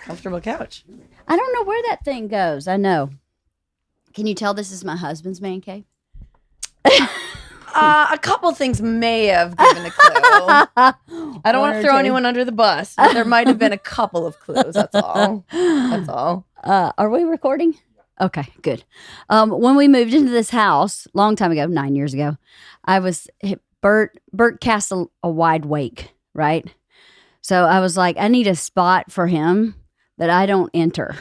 comfortable couch. I don't know where that thing goes. I know. Can you tell this is my husband's man cave? A couple things may have given a clue. I don't want to throw anyone under the bus, but there might have been a couple of clues. That's all. That's all. Are we recording? Okay, good. When we moved into this house, long time ago, 9 years ago, Bert cast a wide wake, right? So I was like, I need a spot for him that I don't enter.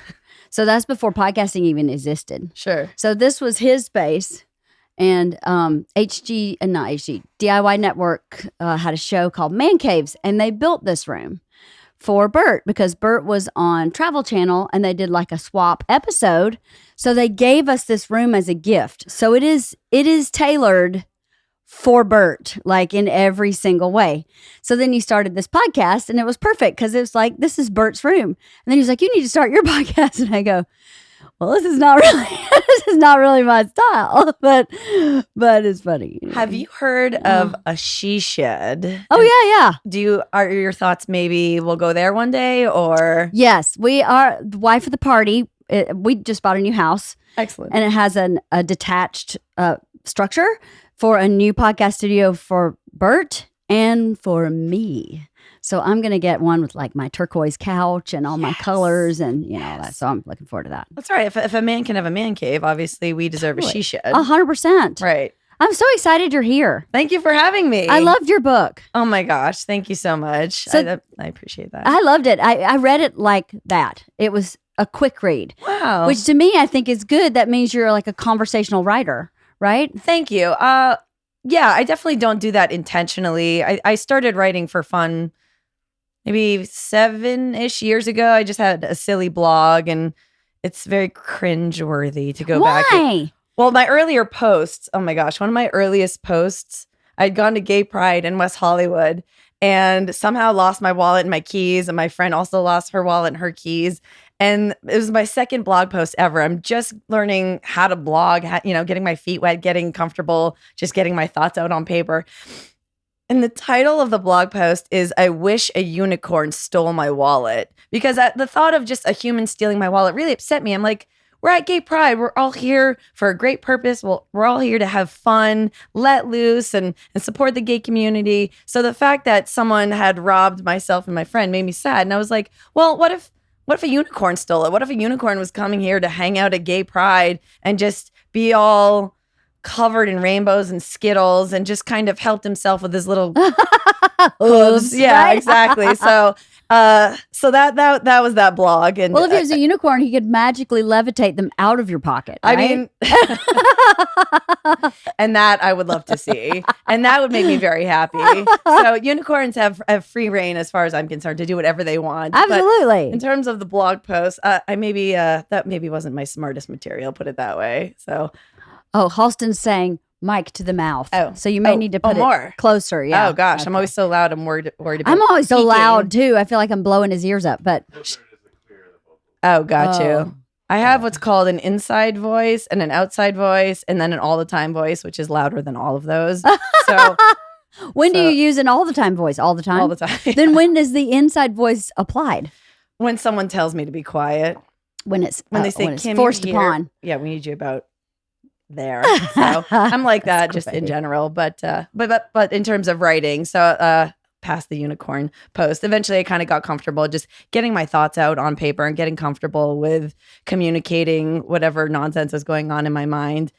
So that's before podcasting even existed. Sure. So this was his space. And DIY Network had a show called Man Caves, and they built this room for Bert because Bert was on Travel Channel, and they did like a swap episode. So they gave us this room as a gift. So it is tailored for Bert, like in every single way. So then he started this podcast, and it was perfect because it was like, this is Bert's room. And then he's like, you need to start your podcast. And I go, well, this is not really my style, but it's funny. Have you heard of a she shed? Oh yeah. Are your thoughts maybe we'll go there one day or? Yes, we are the wife of the party. We just bought a new house. Excellent. And it has a detached structure for a new podcast studio for Bert and for me. So I'm going to get one with like my turquoise couch and all my colors and, all that. So I'm looking forward to that. That's right. If a man can have a man cave, obviously we deserve a she shed. 100%. Right. I'm so excited you're here. Thank you for having me. I loved your book. Oh my gosh. Thank you so much. So, I appreciate that. I loved it. I read it like that. It was a quick read. Wow. Which to me, I think is good. That means you're like a conversational writer, right? Thank you. Yeah, I definitely don't do that intentionally. I started writing for fun maybe 7-ish years ago. I just had a silly blog, and it's very cringeworthy to go back. Why? Well, my earlier posts, oh my gosh, one of my earliest posts, I'd gone to Gay Pride in West Hollywood and somehow lost my wallet and my keys, and my friend also lost her wallet and her keys. And it was my second blog post ever. I'm just learning how to blog, getting my feet wet, getting comfortable, just getting my thoughts out on paper. And the title of the blog post is, I wish a unicorn stole my wallet. Because the thought of just a human stealing my wallet really upset me. I'm like, we're at Gay Pride. We're all here for a great purpose. Well, we're all here to have fun, let loose, and support the gay community. So the fact that someone had robbed myself and my friend made me sad. And I was like, well, what if a unicorn stole it? What if a unicorn was coming here to hang out at Gay Pride and just be all covered in rainbows and Skittles and just kind of helped himself with his little hooves? Yeah, right? Exactly. So that was that blog. And well, if he was a unicorn, he could magically levitate them out of your pocket. Right? I mean, and that I would love to see, and that would make me very happy. So unicorns have free reign, as far as I'm concerned, to do whatever they want. Absolutely. But in terms of the blog post, that maybe wasn't my smartest material. Put it that way. So, Halston's saying mic to the mouth. Oh, so you may need to put more closer. Yeah. Oh gosh, okay. I'm always so loud. I'm worried about I'm always so loud too. I feel like I'm blowing his ears up. But got you. I have what's called an inside voice and an outside voice, and then an all the time voice, which is louder than all of those. So when do you use an all the time voice? All the time. All the time. Yeah. Then when is the inside voice applied? When someone tells me to be quiet. When they say Kim, forced upon. Yeah, we need you about there. So I'm like that just in general, but in terms of writing, so past the unicorn post, eventually I kind of got comfortable just getting my thoughts out on paper and getting comfortable with communicating whatever nonsense is going on in my mind.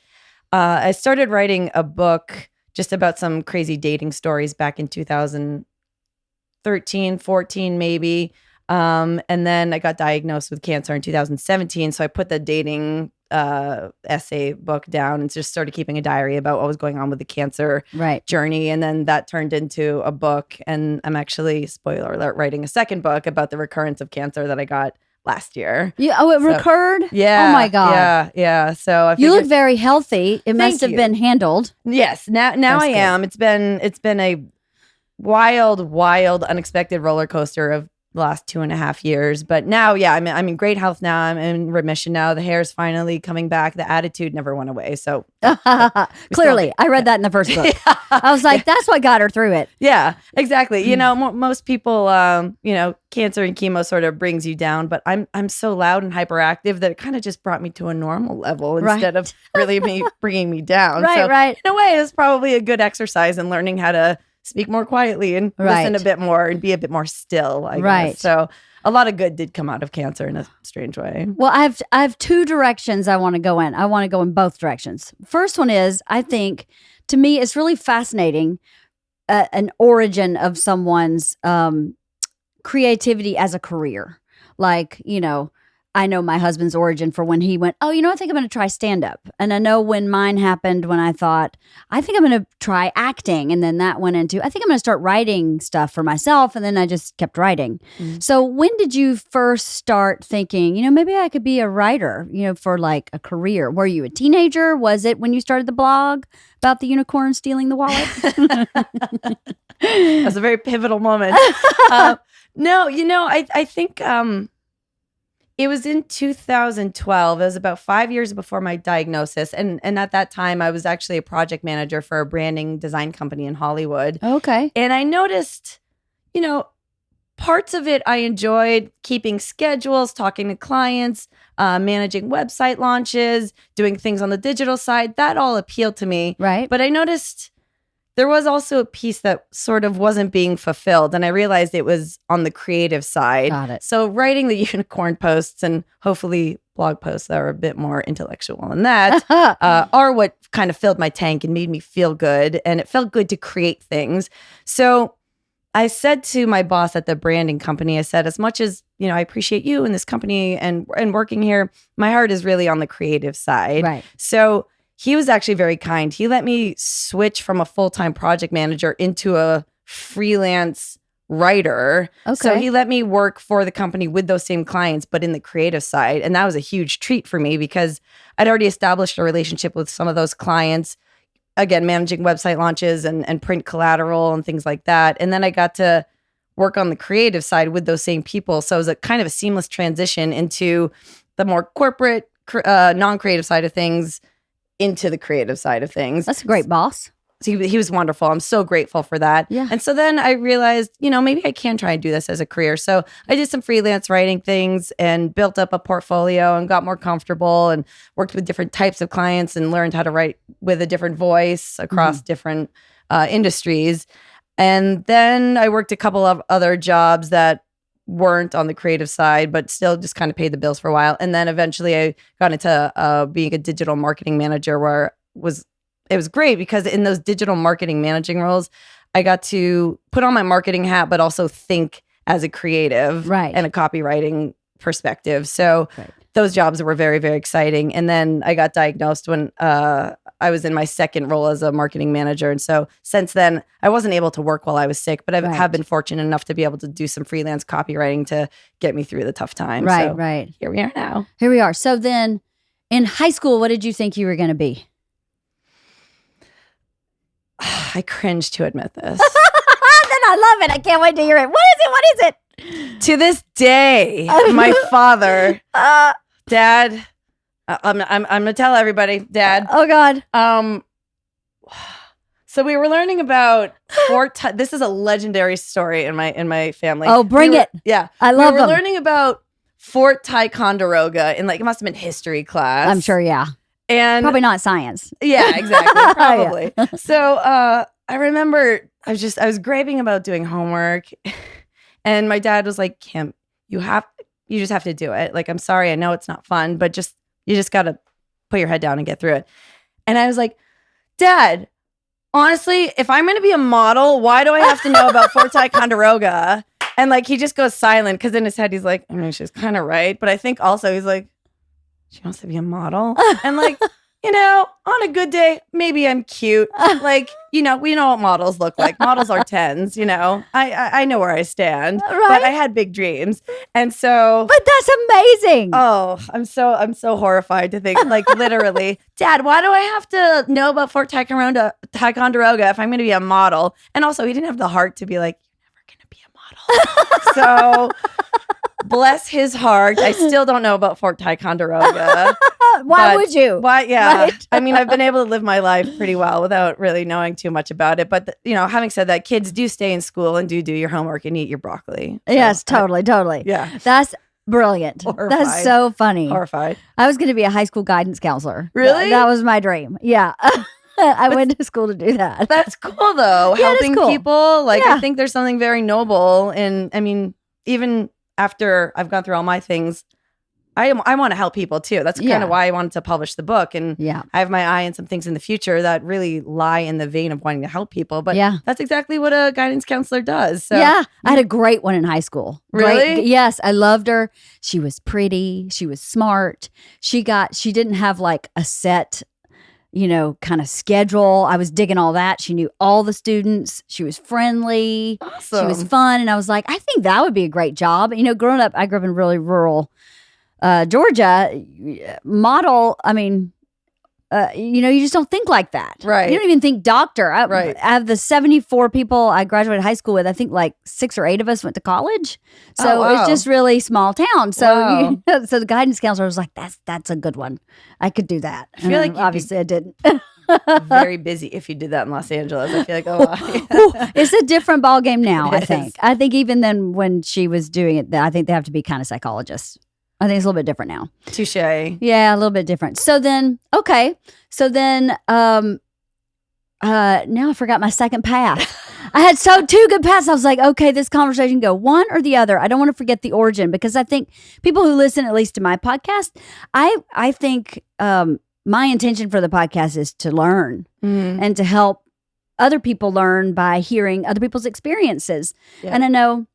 I started writing a book just about some crazy dating stories back in 2013, 14 maybe. And then I got diagnosed with cancer in 2017. So I put the dating essay book down and just started keeping a diary about what was going on with the cancer journey. And then that turned into a book. And I'm actually, spoiler alert, writing a second book about the recurrence of cancer that I got last year. It recurred? Yeah. Oh my God. Yeah. So you look very healthy. It must have been handled. Yes. Now I am. It's been a wild, unexpected roller coaster of the last 2.5 years. But now, yeah, I'm in great health now. I'm in remission now. The hair's finally coming back. The attitude never went away. So clearly, I read that in the first book. I was like, that's what got her through it. Yeah, exactly. Most people, cancer and chemo sort of brings you down, but I'm so loud and hyperactive that it kind of just brought me to a normal level instead of really bringing me down. Right. In a way, it was probably a good exercise in learning how to speak more quietly and listen a bit more and be a bit more still, I guess. So a lot of good did come out of cancer in a strange way. Well, I have two directions I want to go in. I want to go in both directions. First one is, I think, to me, it's really fascinating, an origin of someone's creativity as a career. Like, I know my husband's origin for when he went, I think I'm going to try stand-up. And I know when mine happened, when I thought, I think I'm going to try acting. And then that went into, I think I'm going to start writing stuff for myself. And then I just kept writing. Mm-hmm. So when did you first start thinking, maybe I could be a writer, for like a career? Were you a teenager? Was it when you started the blog about the unicorn stealing the wallet? That was a very pivotal moment. No, I think... it was in 2012. It was about 5 years before my diagnosis. And at that time, I was actually a project manager for a branding design company in Hollywood. Okay. And I noticed, parts of it I enjoyed: keeping schedules, talking to clients, managing website launches, doing things on the digital side. That all appealed to me. Right. But I noticed there was also a piece that sort of wasn't being fulfilled. And I realized it was on the creative side. Got it. So writing the unicorn posts and hopefully blog posts that are a bit more intellectual than that are what kind of filled my tank and made me feel good. And it felt good to create things. So I said to my boss at the branding company, I said, as much as, I appreciate you and this company and working here, my heart is really on the creative side. Right. So he was actually very kind. He let me switch from a full-time project manager into a freelance writer. Okay. So he let me work for the company with those same clients, but in the creative side. And that was a huge treat for me because I'd already established a relationship with some of those clients. Again, managing website launches and print collateral and things like that. And then I got to work on the creative side with those same people. So it was a kind of a seamless transition into the more corporate, non-creative side of things, into the creative side of things. That's a great boss. So he was wonderful. I'm so grateful for that. Yeah. And so then I realized, maybe I can try and do this as a career. So I did some freelance writing things and built up a portfolio and got more comfortable and worked with different types of clients and learned how to write with a different voice across different industries. And then I worked a couple of other jobs that weren't on the creative side, but still just kind of paid the bills for a while. And then eventually I got into being a digital marketing manager, where it was great because in those digital marketing managing roles, I got to put on my marketing hat, but also think as a creative and a copywriting perspective. So those jobs were very, very exciting. And then I got diagnosed when I was in my second role as a marketing manager. And so since then, I wasn't able to work while I was sick, but I have been fortunate enough to be able to do some freelance copywriting to get me through the tough times. Right. Here we are now. Here we are. So then in high school, what did you think you were going to be? I cringe to admit this. Then I love it. I can't wait to hear it. What is it? To this day, my father, Dad, I'm gonna tell everybody, Dad. Oh God. So we were learning about this is a legendary story in my family. Oh, bring it. Yeah, I love We them. were learning about Fort Ticonderoga in it must have been history class. I'm sure. Yeah. And probably not science. Yeah, exactly. Probably. So I remember I was graving about doing homework, and my dad was like, "Kim, you just have to do it. Like, I'm sorry, I know it's not fun, but you just got to put your head down and get through it." And I was like, "Dad, honestly, if I'm going to be a model, why do I have to know about Fort Ticonderoga?" And he just goes silent because in his head he's like, I mean, she's kind of right, but I think also he's like, she wants to be a model. And on a good day, maybe I'm cute. We know what models look like. Models are 10s, I know where I stand. Right? But I had big dreams. And so But that's amazing. Oh, I'm so horrified to think, literally, Dad, why do I have to know about Fort Ticonderoga if I'm going to be a model? And also, he didn't have the heart to be like, you're never going to be a model. model. So bless his heart. I still don't know about Fort Ticonderoga. Why would you? Why? Yeah. Right. I mean, I've been able to live my life pretty well without really knowing too much about it. But, having said that, kids do stay in school and do your homework and eat your broccoli. So Yes, totally. Yeah. That's brilliant. Horrified. That's so funny. Horrified. I was going to be a high school guidance counselor. Really? That was my dream. Yeah. I went to school to do that. That's cool, though. Yeah, Helping cool. people. Like, Yeah. I think there's something very noble. And I mean, even after I've gone through all my things, I want to help people too. That's kind of why I wanted to publish the book. And I have my eye on some things in the future that really lie in the vein of wanting to help people. But that's exactly what a guidance counselor does. So. Yeah. I had a great one in high school. Really? Yes. I loved her. She was pretty. She was smart. She didn't have like a set, kind of schedule. I was digging all that. She knew all the students. She was friendly. Awesome. She was fun. And I was like, I think that would be a great job. Growing up, I grew up in really rural Georgia. Model, I mean, you just don't think like that. Right. You don't even think doctor. Right. Out of the 74 people I graduated high school with, I think like 6 or 8 of us went to college. So it's just really small town. So so the guidance counselor was like, that's a good one. I could do that. I feel like obviously I didn't. Very busy if you did that in Los Angeles. I feel like, wow. It's a different ball game now, It I think. is. I think even then when she was doing it, I think they have to be kind of psychologists. I think it's a little bit different now. Touche. Yeah, a little bit different. So then, now I forgot my second path. I had 2 good paths. I was like, okay, this conversation can go one or the other. I don't want to forget the origin because I think people who listen, at least to my podcast, I think my intention for the podcast is to learn and to help other people learn by hearing other people's experiences. Yeah. And I know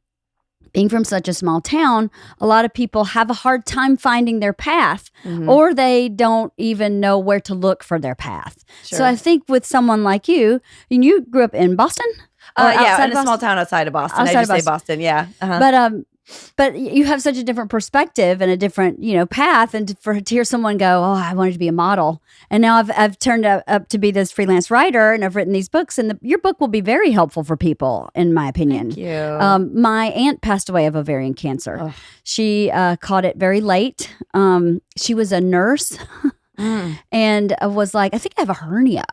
being from such a small town, a lot of people have a hard time finding their path or they don't even know where to look for their path. Sure. So I think with someone like you, and you grew up in Boston? Yeah, in a small town outside of Boston. I just say Boston, yeah. Uh-huh. But you have such a different perspective and a different, path. And to hear someone go, oh, I wanted to be a model. And now I've turned up to be this freelance writer and I've written these books. And your book will be very helpful for people, in my opinion. Thank you. My aunt passed away of ovarian cancer. Oh. She caught it very late. She was a nurse and was like, I think I have a hernia.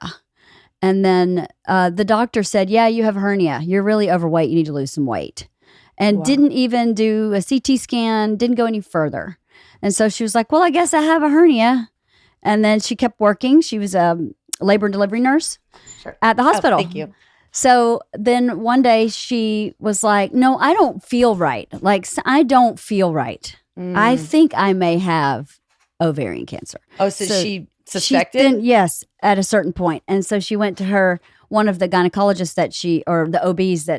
And then the doctor said, yeah, you have a hernia. You're really overweight. You need to lose some weight. And didn't even do a CT scan, didn't go any further. And so she was like, well, I guess I have a hernia. And then she kept working. She was a labor and delivery nurse at the hospital. Thank you. So then one day she was like, no, I don't feel right. Like, I don't feel right. I think I may have ovarian cancer. Oh, so she suspected? Yes, at a certain point. And so she went to one of the gynecologists or the OBs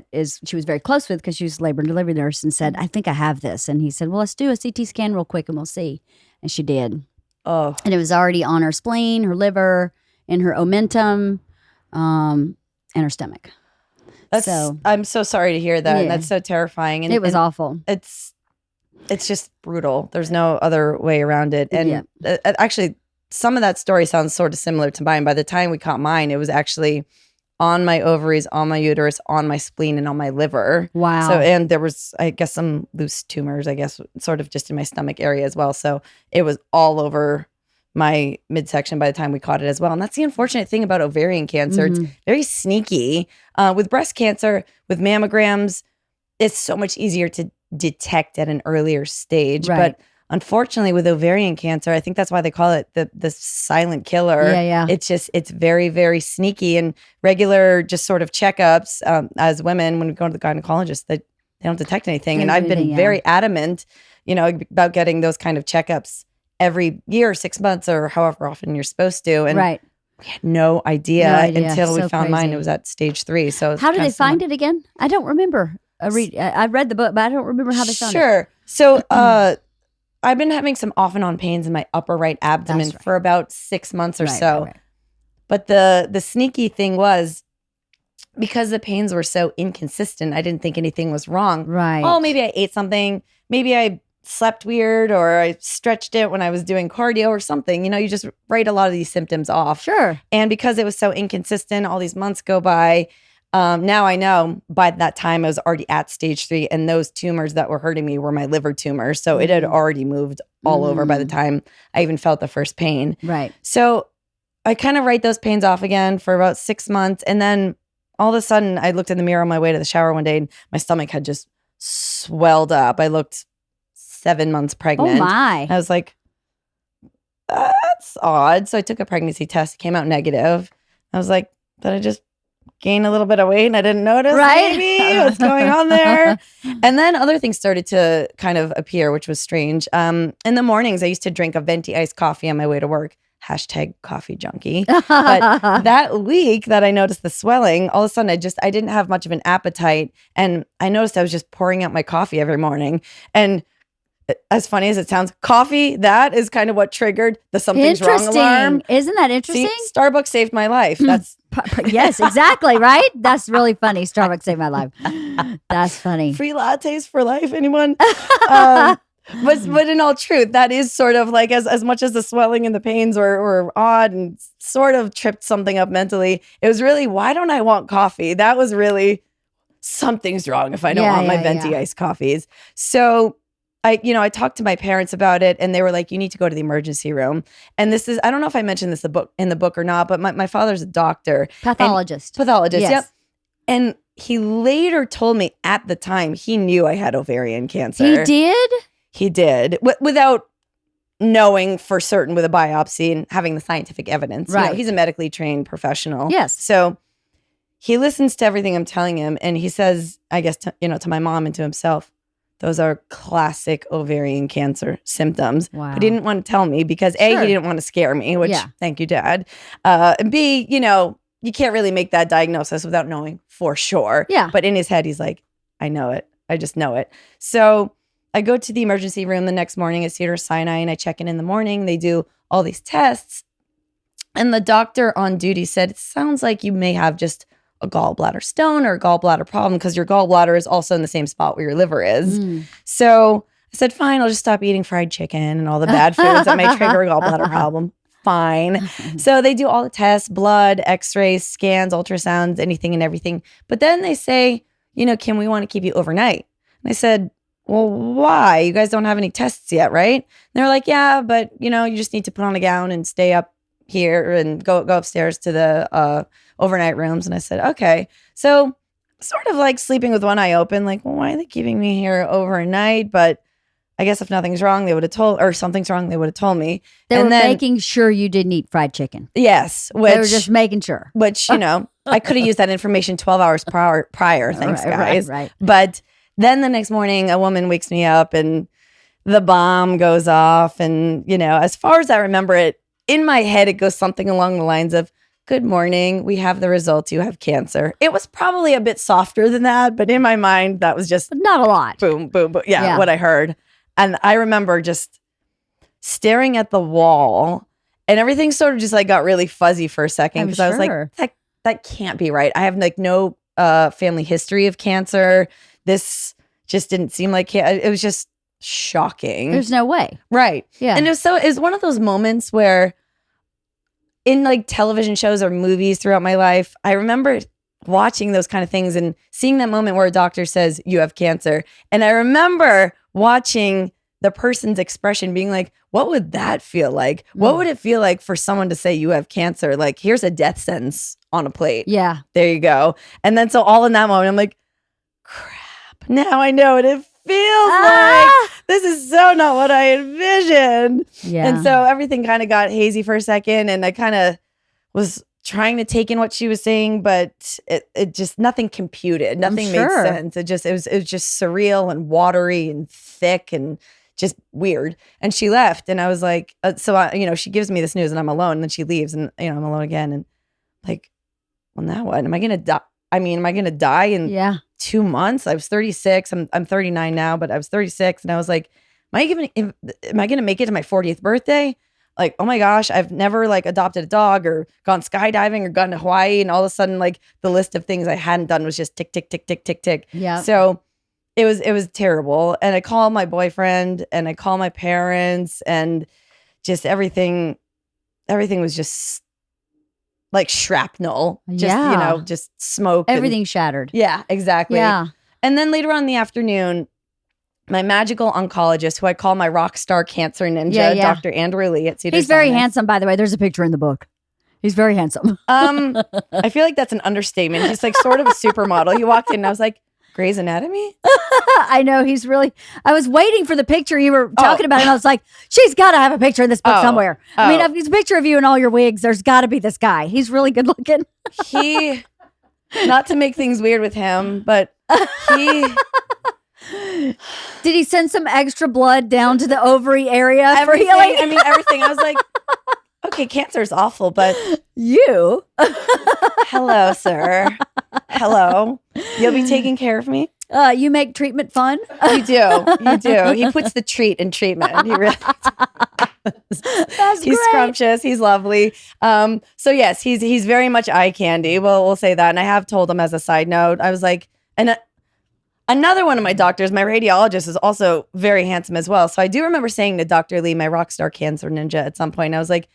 she was very close with because she was a labor and delivery nurse and said, I think I have this. And he said, well, let's do a CT scan real quick and we'll see. And she did. Oh. And it was already on her spleen, her liver, in her omentum, and her stomach. I'm so sorry to hear that. Yeah. And that's so terrifying. And it was awful. It's just brutal. There's no other way around it. And actually, some of that story sounds sort of similar to mine. By the time we caught mine, it was actually on my ovaries, on my uterus, on my spleen, and on my liver. Wow. So, and there was, I guess, some loose tumors, sort of just in my stomach area as well. So it was all over my midsection by the time we caught it as well. And that's the unfortunate thing about ovarian cancer. It's very sneaky. With breast cancer, with mammograms, it's so much easier to detect at an earlier stage. Right. But unfortunately, with ovarian cancer, I think that's why they call it the silent killer. Yeah. It's very, very sneaky. And regular just sort of checkups as women, when we go to the gynecologist, they don't detect anything. And I've been very adamant, about getting those kind of checkups every year, 6 months, or however often you're supposed to. And we had no idea until we found mine. It was at stage 3. So how did they find it again? I don't remember. I read the book, but I don't remember how they found it. Sure. So I've been having some off and on pains in my upper right abdomen for about 6 months or so. Right. But the sneaky thing was, because the pains were so inconsistent, I didn't think anything was wrong. Right. Oh, maybe I ate something. Maybe I slept weird, or I stretched it when I was doing cardio or something. You just write a lot of these symptoms off. Sure. And because it was so inconsistent, all these months go by. Now I know by that time I was already at stage 3, and those tumors that were hurting me were my liver tumors. So it had already moved all over by the time I even felt the first pain. Right. So I kind of write those pains off again for about 6 months. And then all of a sudden I looked in the mirror on my way to the shower one day and my stomach had just swelled up. I looked 7 months pregnant. Oh my. I was like, that's odd. So I took a pregnancy test. It came out negative. I was like, did I just gain a little bit of weight and I didn't notice? Right? Maybe what's going on there? And then other things started to kind of appear, which was strange. In the mornings, I used to drink a venti iced coffee on my way to work. #coffee junkie. But that week that I noticed the swelling, all of a sudden I didn't have much of an appetite. And I noticed I was just pouring out my coffee every morning. And as funny as it sounds, coffee, that is kind of what triggered the something's wrong alarm. Isn't that interesting? See, Starbucks saved my life. That's yes, exactly, right? That's really funny. Starbucks saved my life. That's funny. Free lattes for life, anyone? But in all truth, that is sort of like as much as the swelling and the pains were odd and sort of tripped something up mentally, it was really, why don't I want coffee? That was really, something's wrong if I don't want my venti iced coffees. So I talked to my parents about it and they were like, you need to go to the emergency room. And this is, I don't know if I mentioned this in the book or not, but my father's a doctor. Pathologist, yes. Yep. And he later told me at the time he knew I had ovarian cancer. He did? He did. Without knowing for certain with a biopsy and having the scientific evidence. Right. He's a medically trained professional. Yes. So he listens to everything I'm telling him and he says, I guess, to my mom and to himself, those are classic ovarian cancer symptoms. Wow. But he didn't want to tell me because A, he didn't want to scare me, which thank you, Dad. And B, you can't really make that diagnosis without knowing for sure. Yeah. But in his head, he's like, I know it. I just know it. So I go to the emergency room the next morning at Cedars-Sinai and I check in the morning. They do all these tests. And the doctor on duty said, it sounds like you may have just a gallbladder stone or a gallbladder problem because your gallbladder is also in the same spot where your liver is. So I said, fine, I'll just stop eating fried chicken and all the bad foods that may trigger a gallbladder problem. Fine. So they do all the tests, blood, x-rays, scans, ultrasounds, anything and everything. But then they say, Kim, we want to keep you overnight. And I said, well, why? You guys don't have any tests yet, right? And they're like, yeah, but you just need to put on a gown and stay up here and go upstairs to the overnight rooms. And I said, okay. So sort of like sleeping with one eye open, like, well, why are they keeping me here overnight? But I guess if nothing's wrong, they would have told, or something's wrong, they would have told me. They were making sure you didn't eat fried chicken. Yes. They were just making sure. Which, I could have used that information 12 hours prior. Thanks, guys. Right. But then the next morning, a woman wakes me up and the bomb goes off. And, as far as I remember it, in my head, it goes something along the lines of, good morning, we have the results, you have cancer. It was probably a bit softer than that, but in my mind, that was just not a lot. Boom, boom, boom. Yeah, what I heard. And I remember just staring at the wall and everything sort of just like got really fuzzy for a second because I was like, that can't be right. I have like no family history of cancer. This just didn't seem like it was just shocking. There's no way. Right. Yeah. And it was one of those moments where in like television shows or movies throughout my life, I remember watching those kind of things and seeing that moment where a doctor says you have cancer. And I remember watching the person's expression being like, what would that feel like? What would it feel like for someone to say you have cancer? Like, here's a death sentence on a plate. Yeah. There you go. And then so all in that moment, I'm like, crap, now I know what it feels like. This is so not what I envisioned. Yeah. And so everything kind of got hazy for a second and I kind of was trying to take in what she was saying, but it just nothing computed. Nothing made sense. It was just surreal and watery and thick and just weird. And she left and I was like, she gives me this news and I'm alone and then she leaves and I'm alone again and like, well now what? Am I going to die? Am I going to die in 2 months? I was 36. I'm 39 now, but I was 36 and I was like, am I going to make it to my 40th birthday? Like, oh my gosh, I've never like adopted a dog or gone skydiving or gone to Hawaii. And all of a sudden, like the list of things I hadn't done was just tick, tick, tick, tick, tick, tick. Yeah. So it was terrible. And I call my boyfriend and I call my parents and just everything was just like shrapnel, just, Yeah. just smoke. Everything shattered. Yeah, exactly. Yeah. And then later on in the afternoon, my magical oncologist, who I call my rock star cancer ninja, Dr. Andrew Lee at Cedars-Sinai. He's very handsome, by the way. There's a picture in the book. He's very handsome. I feel like that's an understatement. He's like sort of a supermodel. He walked in and I was like, Grey's Anatomy? I know, he's really, I was waiting for the picture you were talking about, and I was like, she's got to have a picture in this book somewhere. I mean, it's a picture of you in all your wigs. There's got to be this guy. He's really good looking. He, not to make things weird with him, but he... Did he send some extra blood down to the ovary area for everything, healing? I mean, everything. I was like, okay, cancer is awful, but you. Hello, sir. Hello. You'll be taking care of me? You make treatment fun? You do. You do. He puts the treat in treatment. He really does. That's He's great. scrumptious. He's lovely. So yes, he's very much eye candy. Well, we'll say that. And I have told him as a side note, I was like, and another one of my doctors, my radiologist, is also very handsome as well. So I do remember saying to Dr. Lee, my rock star cancer ninja, at some point, I was like,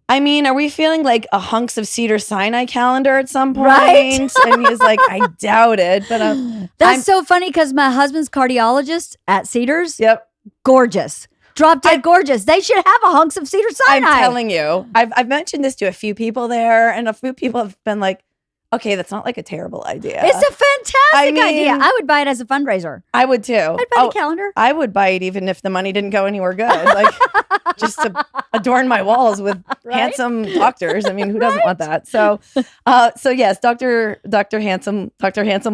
I mean, are we feeling like a Hunks of Cedars-Sinai calendar at some point? Right? And he was like, I doubt it. But That's so funny because my husband's cardiologist at Cedars, yep. gorgeous. Drop dead gorgeous. They should have a Hunks of Cedars-Sinai. I'm telling you, I've mentioned this to a few people there, and a few people have been like, okay, that's not like a terrible idea. It's a fantastic idea. I would buy it as a fundraiser. I would too. I'd buy the calendar. I would buy it even if the money didn't go anywhere good. Like just to adorn my walls with handsome doctors. I mean, who doesn't want that? So yes, Dr. Handsome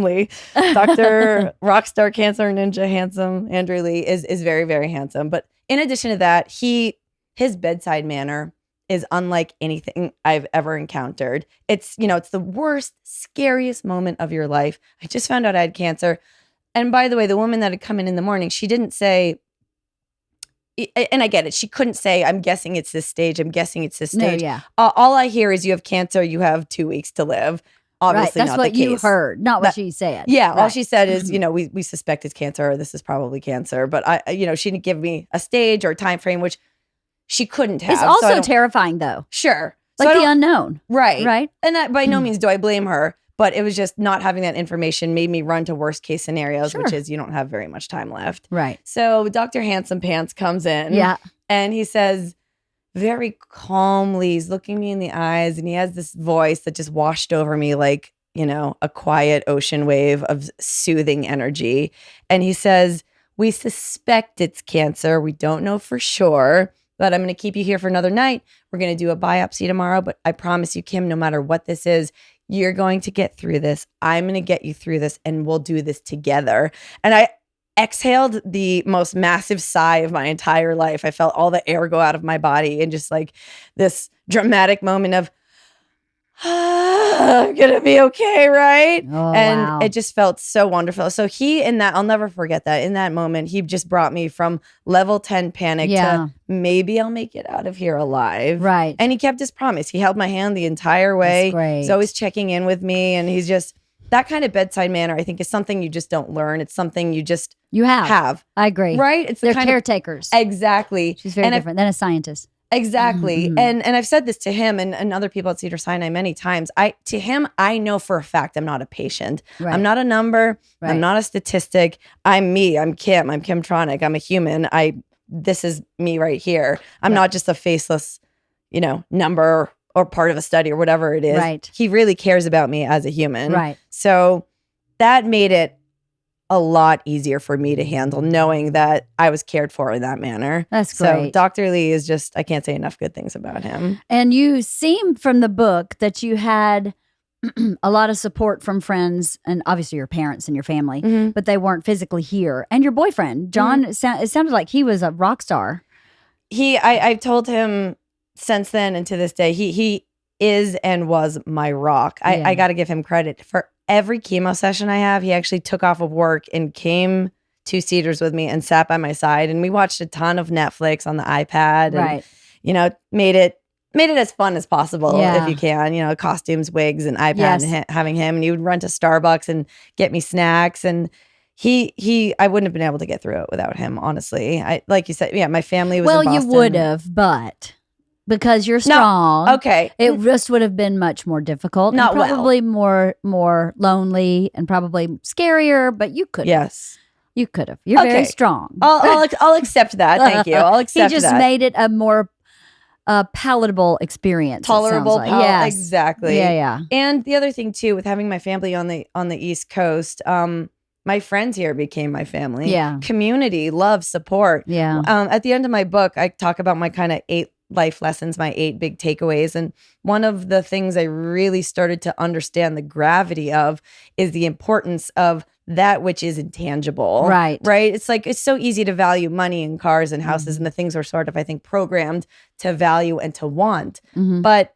Lee, Dr. Rockstar Cancer Ninja Handsome Andrew Lee is very, very handsome. But in addition to that, his bedside manner is unlike anything I've ever encountered. It's the worst, scariest moment of your life. I just found out I had cancer. And by the way, the woman that had come in the morning, she didn't say, and I get it, she couldn't say, I'm guessing it's this stage, I'm guessing it's this stage. No, yeah. All I hear is you have cancer, you have 2 weeks to live. Obviously, that's not what the case. you heard, not what she said. Yeah, all Right. she said is, we suspect it's cancer, or this is probably cancer. But she didn't give me a stage or a time frame, which she couldn't have. It's also terrifying, though. Sure. Like the unknown. Right. Right. And by no means do I blame her, but it was just not having that information made me run to worst case scenarios, which is you don't have very much time left. Right. So Dr. Handsome Pants comes in. Yeah. And he says very calmly, he's looking me in the eyes, and he has this voice that just washed over me like, a quiet ocean wave of soothing energy. And he says, we suspect it's cancer. We don't know for sure. But I'm going to keep you here for another night. We're going to do a biopsy tomorrow. But I promise you, Kim, no matter what this is, you're going to get through this. I'm going to get you through this, and we'll do this together. And I exhaled the most massive sigh of my entire life. I felt all the air go out of my body, and just like this dramatic moment of, I'm going to be okay, right? Oh, and wow. it just felt so wonderful. So I'll never forget that. In that moment, he just brought me from level 10 panic to maybe I'll make it out of here alive. Right. And he kept his promise. He held my hand the entire way. That's great. He's always checking in with me. And he's just, that kind of bedside manner, I think, is something you just don't learn. It's something you just have. I agree. Right? It's They're kind caretakers. Exactly. She's very different than a scientist. Exactly. Mm-hmm. And I've said this to him and other people at Cedars-Sinai many times. To him, I know for a fact I'm not a patient. Right. I'm not a number. Right. I'm not a statistic. I'm me. I'm Kim. I'm Kim Tronic. I'm a human. This is me right here. I'm not just a faceless, number or part of a study or whatever it is. Right. He really cares about me as a human. Right. So that made it a lot easier for me to handle, knowing that I was cared for in that manner. That's So great. Dr. Lee is just, I can't say enough good things about him. And you seem from the book that you had a lot of support from friends and obviously your parents and your family, Mhm. but they weren't physically here. And your boyfriend, John, it sounded like he was a rock star. I've told him since then and to this day, he is and was my rock. I got to give him credit for every chemo session I have. He actually took off of work and came to Cedars with me and sat by my side. And we watched a ton of Netflix on the iPad. And, made it as fun as possible if you can. Costumes, wigs, and iPad, and having him. And he would run to Starbucks and get me snacks. And I wouldn't have been able to get through it without him, honestly. Like you said, my family was Well, in you Boston. would have, but because you're strong. Okay. It just would have been much more difficult. Not and probably more lonely and probably scarier, but you could. Yes. You could have. You're very strong. I'll accept that. Thank you. I'll accept that. He just made it a more palatable experience. Tolerable. Like. Yes. Exactly. Yeah. And the other thing too, with having my family on the East Coast, my friends here became my family. Yeah. Community, love, support. Yeah. At the end of my book, I talk about my kind of 8 life lessons, my 8 big takeaways. And one of the things I really started to understand the gravity of is the importance of that which is intangible. Right. It's like, it's so easy to value money and cars and houses and the things we're sort of, I think, programmed to value and to want. But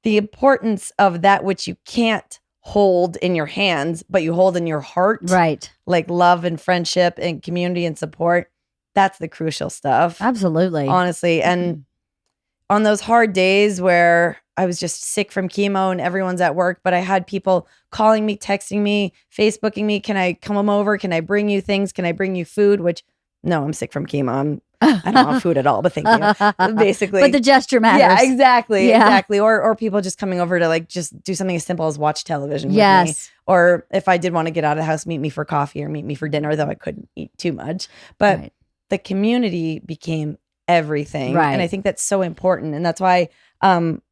the importance of that which you can't hold in your hands, but you hold in your heart. Right. Like love and friendship and community and support. That's the crucial stuff. Absolutely. Honestly. And on those hard days where I was just sick from chemo and everyone's at work, but I had people calling me, texting me, Facebooking me. Can I come over? Can I bring you things? Can I bring you food? Which, no, I'm sick from chemo. I don't want food at all, but thank you. Basically. But the gesture matters. Yeah, exactly. Yeah. Exactly. Or people just coming over to like just do something as simple as watch television with me. Or if I did want to get out of the house, meet me for coffee or meet me for dinner, though I couldn't eat too much. But the community became everything. Right. And I think that's so important. And that's why I'm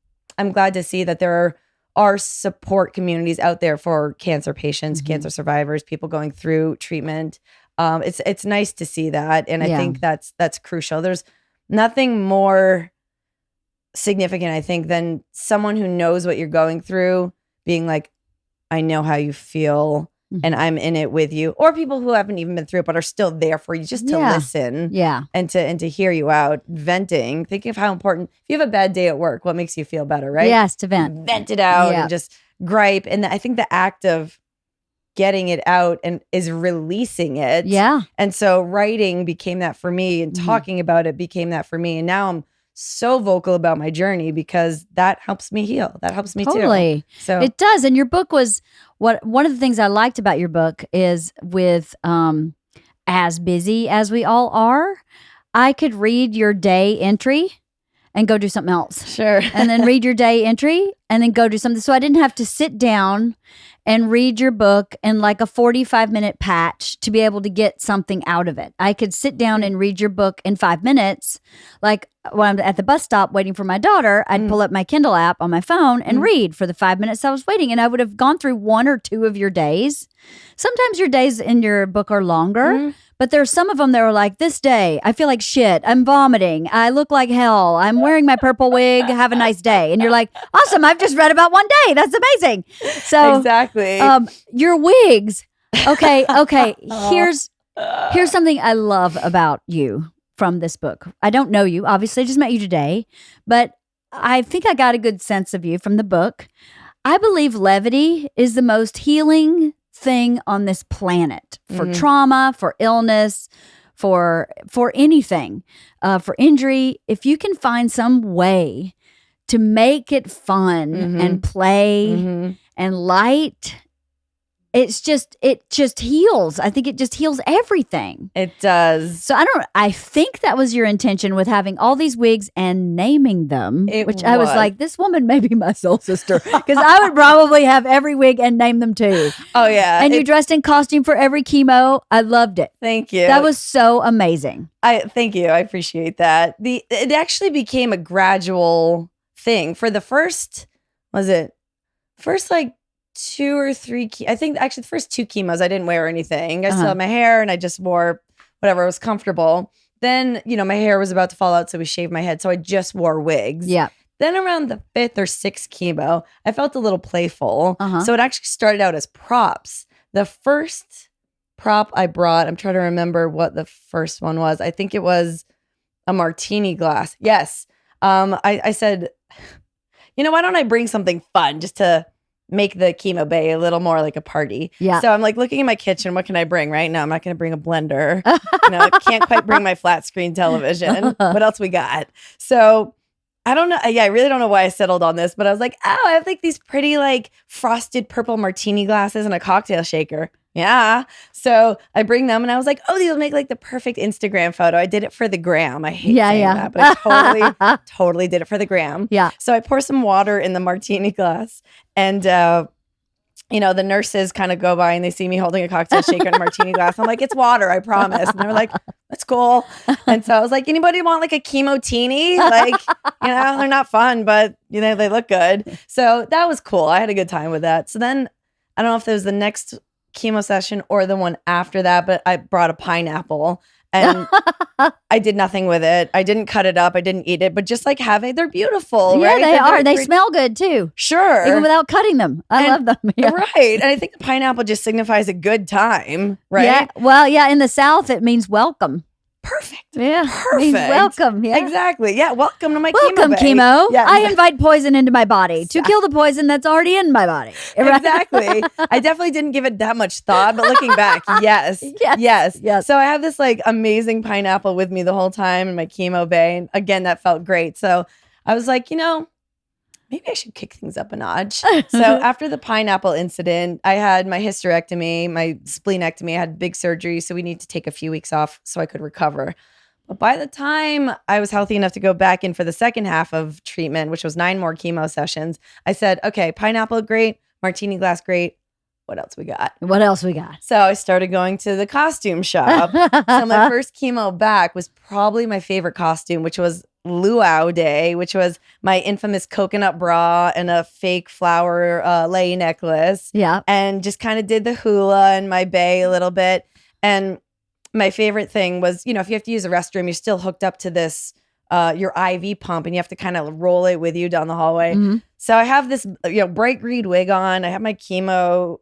glad to see that there are support communities out there for cancer patients, cancer survivors, people going through treatment. It's nice to see that. And I think that's crucial. There's nothing more significant, I think, than someone who knows what you're going through being like, I know how you feel and I'm in it with you. Or people who haven't even been through it but are still there for you just to listen and to hear you out, venting. Think of how important, if you have a bad day at work, what makes you feel better, right? Yes, to vent. Vent it out and just gripe. And I think the act of getting it out and is releasing it. Yeah. And so writing became that for me and talking about it became that for me. And now I'm so vocal about my journey because that helps me heal. That helps me too. So it does. And your book was one of the things I liked about your book is with as busy as we all are, I could read your day entry and go do something else. Sure. And then read your day entry and then go do something. So I didn't have to sit down and read your book in like a 45-minute patch to be able to get something out of it. I could sit down and read your book in 5 minutes. Like when I'm at the bus stop waiting for my daughter, I'd pull up my Kindle app on my phone and read for the 5 minutes I was waiting. And I would have gone through 1 or 2 of your days. Sometimes your days in your book are longer, but there's some of them that were like, this day, I feel like shit. I'm vomiting. I look like hell. I'm wearing my purple wig. Have a nice day. And you're like, awesome. I've just read about 1 day. That's amazing. So exactly. Your wigs. Okay. Here's something I love about you from this book. I don't know you. Obviously, I just met you today, but I think I got a good sense of you from the book. I believe levity is the most healing thing on this planet for trauma, for illness, for anything, for injury. If you can find some way to make it fun and play and light, it just heals. I think it just heals everything. It does. So I think that was your intention with having all these wigs and naming them, I was like, this woman may be my soul sister because I would probably have every wig and name them too. Oh yeah. And you dressed in costume for every chemo. I loved it. Thank you. That was so amazing. Thank you. I appreciate that. It actually became a gradual thing for the first like 2 or 3 I think actually the first 2 chemos I didn't wear anything. I still had my hair and I just wore whatever was comfortable. Then, my hair was about to fall out, so we shaved my head. So I just wore wigs. Yeah. Then around the 5th or 6th chemo, I felt a little playful. So it actually started out as props. The first prop I brought, I'm trying to remember what the first one was. I think it was a martini glass. Yes. I said, why don't I bring something fun just to make the chemo bay a little more like a party. Yeah. So I'm like looking in my kitchen, what can I bring? Right now, I'm not going to bring a blender. I can't quite bring my flat screen television. What else we got? So I don't know. Yeah, I really don't know why I settled on this, but I was like, oh, I have like these pretty like frosted purple martini glasses and a cocktail shaker. Yeah. So I bring them and I was like, oh, these will make like the perfect Instagram photo. I did it for the gram. I hate saying that, but I totally did it for the gram. Yeah. So I pour some water in the martini glass and, the nurses kind of go by and they see me holding a cocktail shaker and a martini glass. I'm like, it's water, I promise. And they're like, that's cool. And so I was like, anybody want like a chemo teeny? Like, they're not fun, but they look good. So that was cool. I had a good time with that. So then I don't know if it was the next chemo session or the one after that, but I brought a pineapple and I did nothing with it. I didn't cut it up. I didn't eat it, but just like they're beautiful, yeah, right? they are. They smell good too. Sure. Even without cutting them. I love them. Yeah. Right. And I think the pineapple just signifies a good time, right? Yeah. Well, yeah, in the South, it means welcome. Perfect. Yeah. Perfect. Means welcome. Yeah. Exactly. Yeah. Welcome to my welcome, chemo. Yeah. I invite poison into my body to kill the poison that's already in my body. Right? Exactly. I definitely didn't give it that much thought, but looking back, yes. Yes. So I have this like amazing pineapple with me the whole time in my chemo bay. And again, that felt great. So I was like, maybe I should kick things up a notch. So after the pineapple incident, I had my hysterectomy, my spleenectomy. I had big surgery, so we need to take a few weeks off so I could recover. But by the time I was healthy enough to go back in for the second half of treatment, which was 9 more chemo sessions, I said, okay, pineapple, great. Martini glass, great. What else we got? So I started going to the costume shop. So my first chemo back was probably my favorite costume, which was Luau Day, which was my infamous coconut bra and a fake flower lei necklace. Yeah. And just kind of did the hula in my bay a little bit. And my favorite thing was, if you have to use a restroom, you're still hooked up to this, your IV pump, and you have to kind of roll it with you down the hallway. Mm-hmm. So I have this, bright green wig on. I have my chemo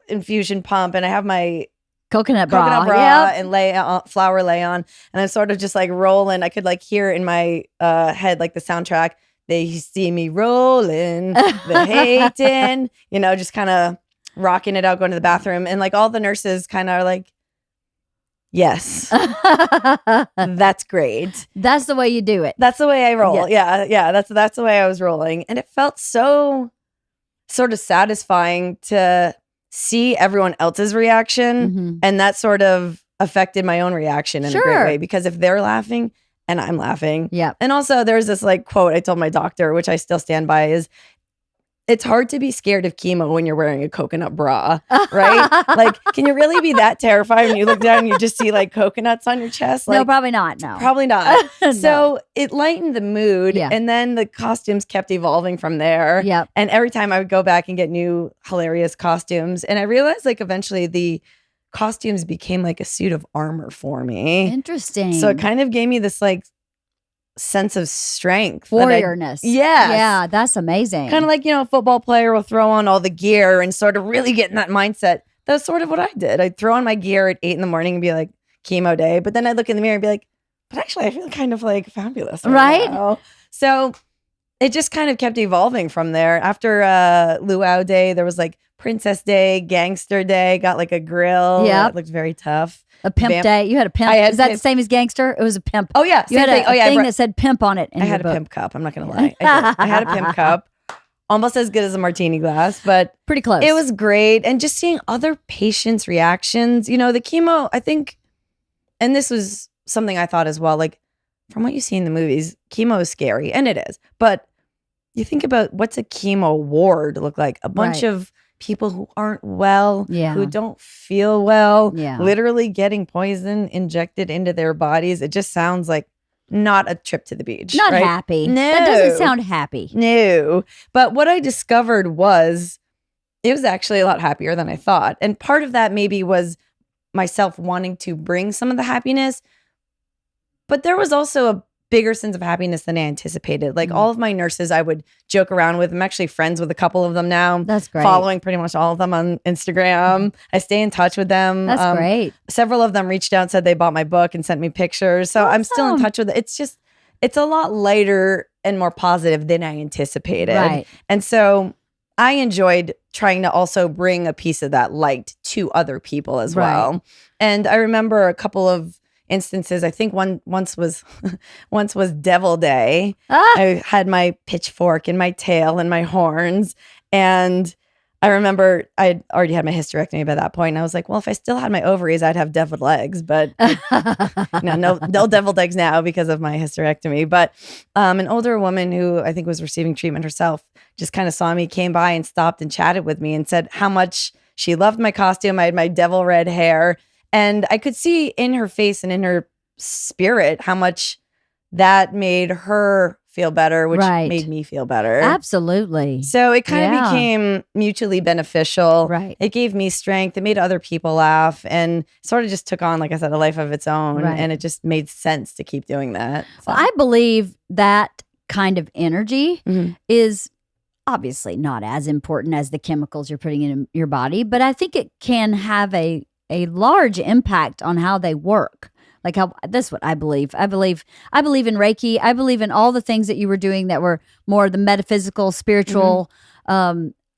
infusion pump, and I have my coconut bra yep. And flower lay on, and I'm sort of just like rolling. I could like hear in my head like the soundtrack. They see me rolling, the hating, just kind of rocking it out, going to the bathroom, and like all the nurses kind of are like, yes, that's great. That's the way you do it. That's the way I roll. Yeah. That's the way I was rolling, and it felt so sort of satisfying to see everyone else's reaction, mm-hmm. and that sort of affected my own reaction in a great way, because if they're laughing and I'm laughing. Yeah. And also there's this like quote I told my doctor, which I still stand by, is it's hard to be scared of chemo when you're wearing a coconut bra, right? Like, can you really be that terrified when you look down and you just see like coconuts on your chest? Like, no, probably not. No. Probably not. No. So it lightened the mood. Yeah. And then the costumes kept evolving from there. Yep. And every time I would go back and get new hilarious costumes. And I realized like eventually the costumes became like a suit of armor for me. Interesting. So it kind of gave me this like sense of strength. Warriorness. Yeah, that's amazing. Kind of like, a football player will throw on all the gear and sort of really get in that mindset. That's sort of what I did. I'd throw on my gear at 8 a.m. and be like, chemo day. But then I'd look in the mirror and be like, but actually I feel kind of like fabulous right now. So it just kind of kept evolving from there. After Luau Day, there was like Princess Day, Gangster Day, got like a grill. Yeah. It looked very tough. A pimp day. You had a pimp. Is that the same as gangster? It was a pimp. Oh, yeah. You had a thing that said pimp on it. I had a pimp cup. I'm not going to lie. I had a pimp cup. Almost as good as a martini glass, but pretty close. It was great. And just seeing other patients' reactions, the chemo, I think, and this was something I thought as well, like from what you see in the movies, chemo is scary, and it is. But you think about what's a chemo ward look like? A bunch of people who aren't well, who don't feel well, literally getting poison injected into their bodies. It just sounds like not a trip to the beach. Not right? happy. No. That doesn't sound happy. No. But what I discovered was it was actually a lot happier than I thought. And part of that maybe was myself wanting to bring some of the happiness. But there was also a bigger sense of happiness than I anticipated. Like all of my nurses, I would joke around with. I'm actually friends with a couple of them now. That's great. Following pretty much all of them on Instagram. I stay in touch with them. That's great. Several of them reached out and said they bought my book and sent me pictures. So I'm still in touch with it. It's a lot lighter and more positive than I anticipated. Right. And so I enjoyed trying to also bring a piece of that light to other people as well. And I remember a couple of instances. I think once was once was Devil Day. Ah, I had my pitchfork in my tail and my horns, and I remember I'd already had my hysterectomy by that point. And I was like, well, if I still had my ovaries, I'd have deviled legs, but no deviled eggs now because of my hysterectomy. But an older woman who I think was receiving treatment herself just kind of saw me, came by and stopped and chatted with me and said how much she loved my costume. I had my devil red hair, and I could see in her face and in her spirit how much that made her feel better, which Right. made me feel better. absolutely. So it kind of Yeah. became mutually beneficial. Right. It gave me strength. It made other people laugh, and sort of just took on, like I said, a life of its own. Right. And it just made sense to keep doing that. So. Well, I believe that kind of energy Mhm. is obviously not as important as the chemicals you're putting in your body, but I think it can have a large impact on how they work. Like how that's what I believe. I believe in Reiki. I believe in all the things that you were doing that were more the metaphysical, spiritual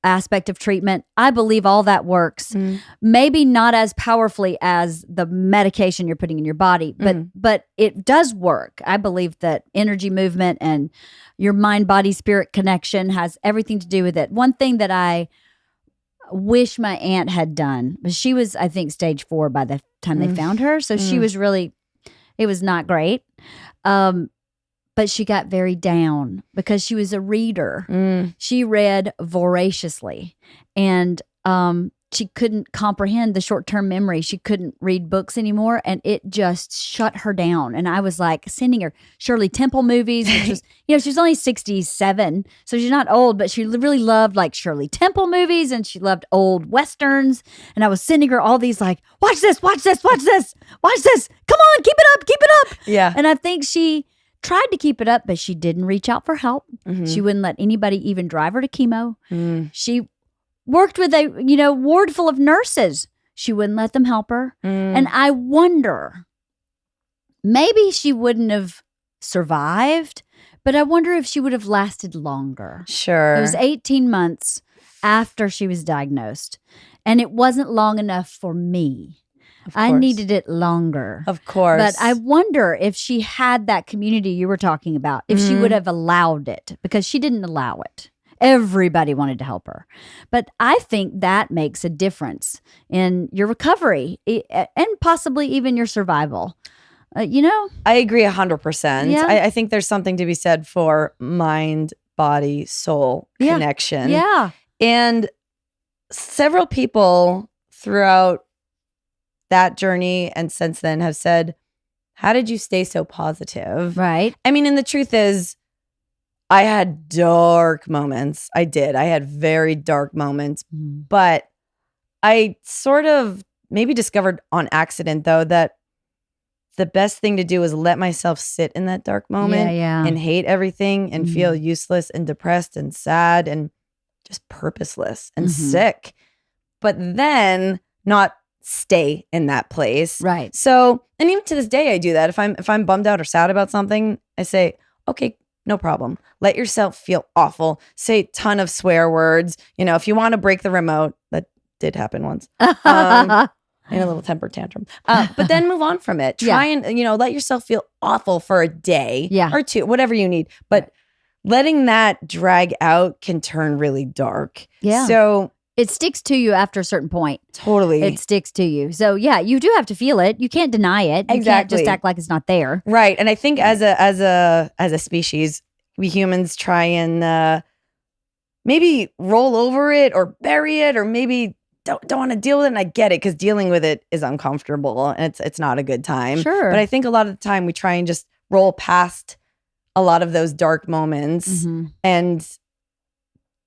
aspect of treatment. I believe all that works. Maybe not as powerfully as the medication you're putting in your body, but it does work. I believe that energy movement and your mind, body, spirit connection has everything to do with it. One thing that I wish my aunt had done, but she was, I think, stage 4 by the time they found her. So she was really, it was not great. But she got very down because she was a reader. She read voraciously, and she couldn't comprehend the short-term memory. She couldn't read books anymore, and it just shut her down. And I was like sending her Shirley Temple movies, which was, she was only 67, so she's not old, but she really loved like Shirley Temple movies, and she loved old Westerns. And I was sending her all these like, watch this, watch this, watch this, watch this. Come on, keep it up, keep it up. Yeah. And I think she tried to keep it up, but she didn't reach out for help. She wouldn't let anybody even drive her to chemo. She worked with a ward full of nurses. She wouldn't let them help her. And I wonder, maybe she wouldn't have survived, but I wonder if she would have lasted longer. Sure. It was 18 months after she was diagnosed, and it wasn't long enough for me. I needed it longer. Of course. But I wonder if she had that community you were talking about, if she would have allowed it, because she didn't allow it. Everybody wanted to help her. But I think that makes a difference in your recovery and possibly even your survival. I agree 100%. Yeah. I think there's something to be said for mind, body, soul connection. Yeah. And several people throughout that journey and since then have said, how did you stay so positive? Right. I mean, and the truth is, I had dark moments. I did. I had very dark moments, but I sort of maybe discovered on accident, though, that the best thing to do is let myself sit in that dark moment and hate everything and feel useless and depressed and sad and just purposeless and sick, but then not stay in that place. Right. So, and even to this day, I do that. If I'm bummed out or sad about something, I say, okay, no problem. Let yourself feel awful. Say a ton of swear words. If you want to break the remote, that did happen once. In a little temper tantrum. But then move on from it. Try and, let yourself feel awful for a day or two, whatever you need. But letting that drag out can turn really dark. Yeah. So it sticks to you after a certain point. Totally. It sticks to you. So yeah, you do have to feel it. You can't deny it. You can't just act like it's not there. Right. And I think as a species, we humans try and maybe roll over it or bury it or maybe don't want to deal with it. And I get it because dealing with it is uncomfortable and it's not a good time. Sure. But I think a lot of the time we try and just roll past a lot of those dark moments and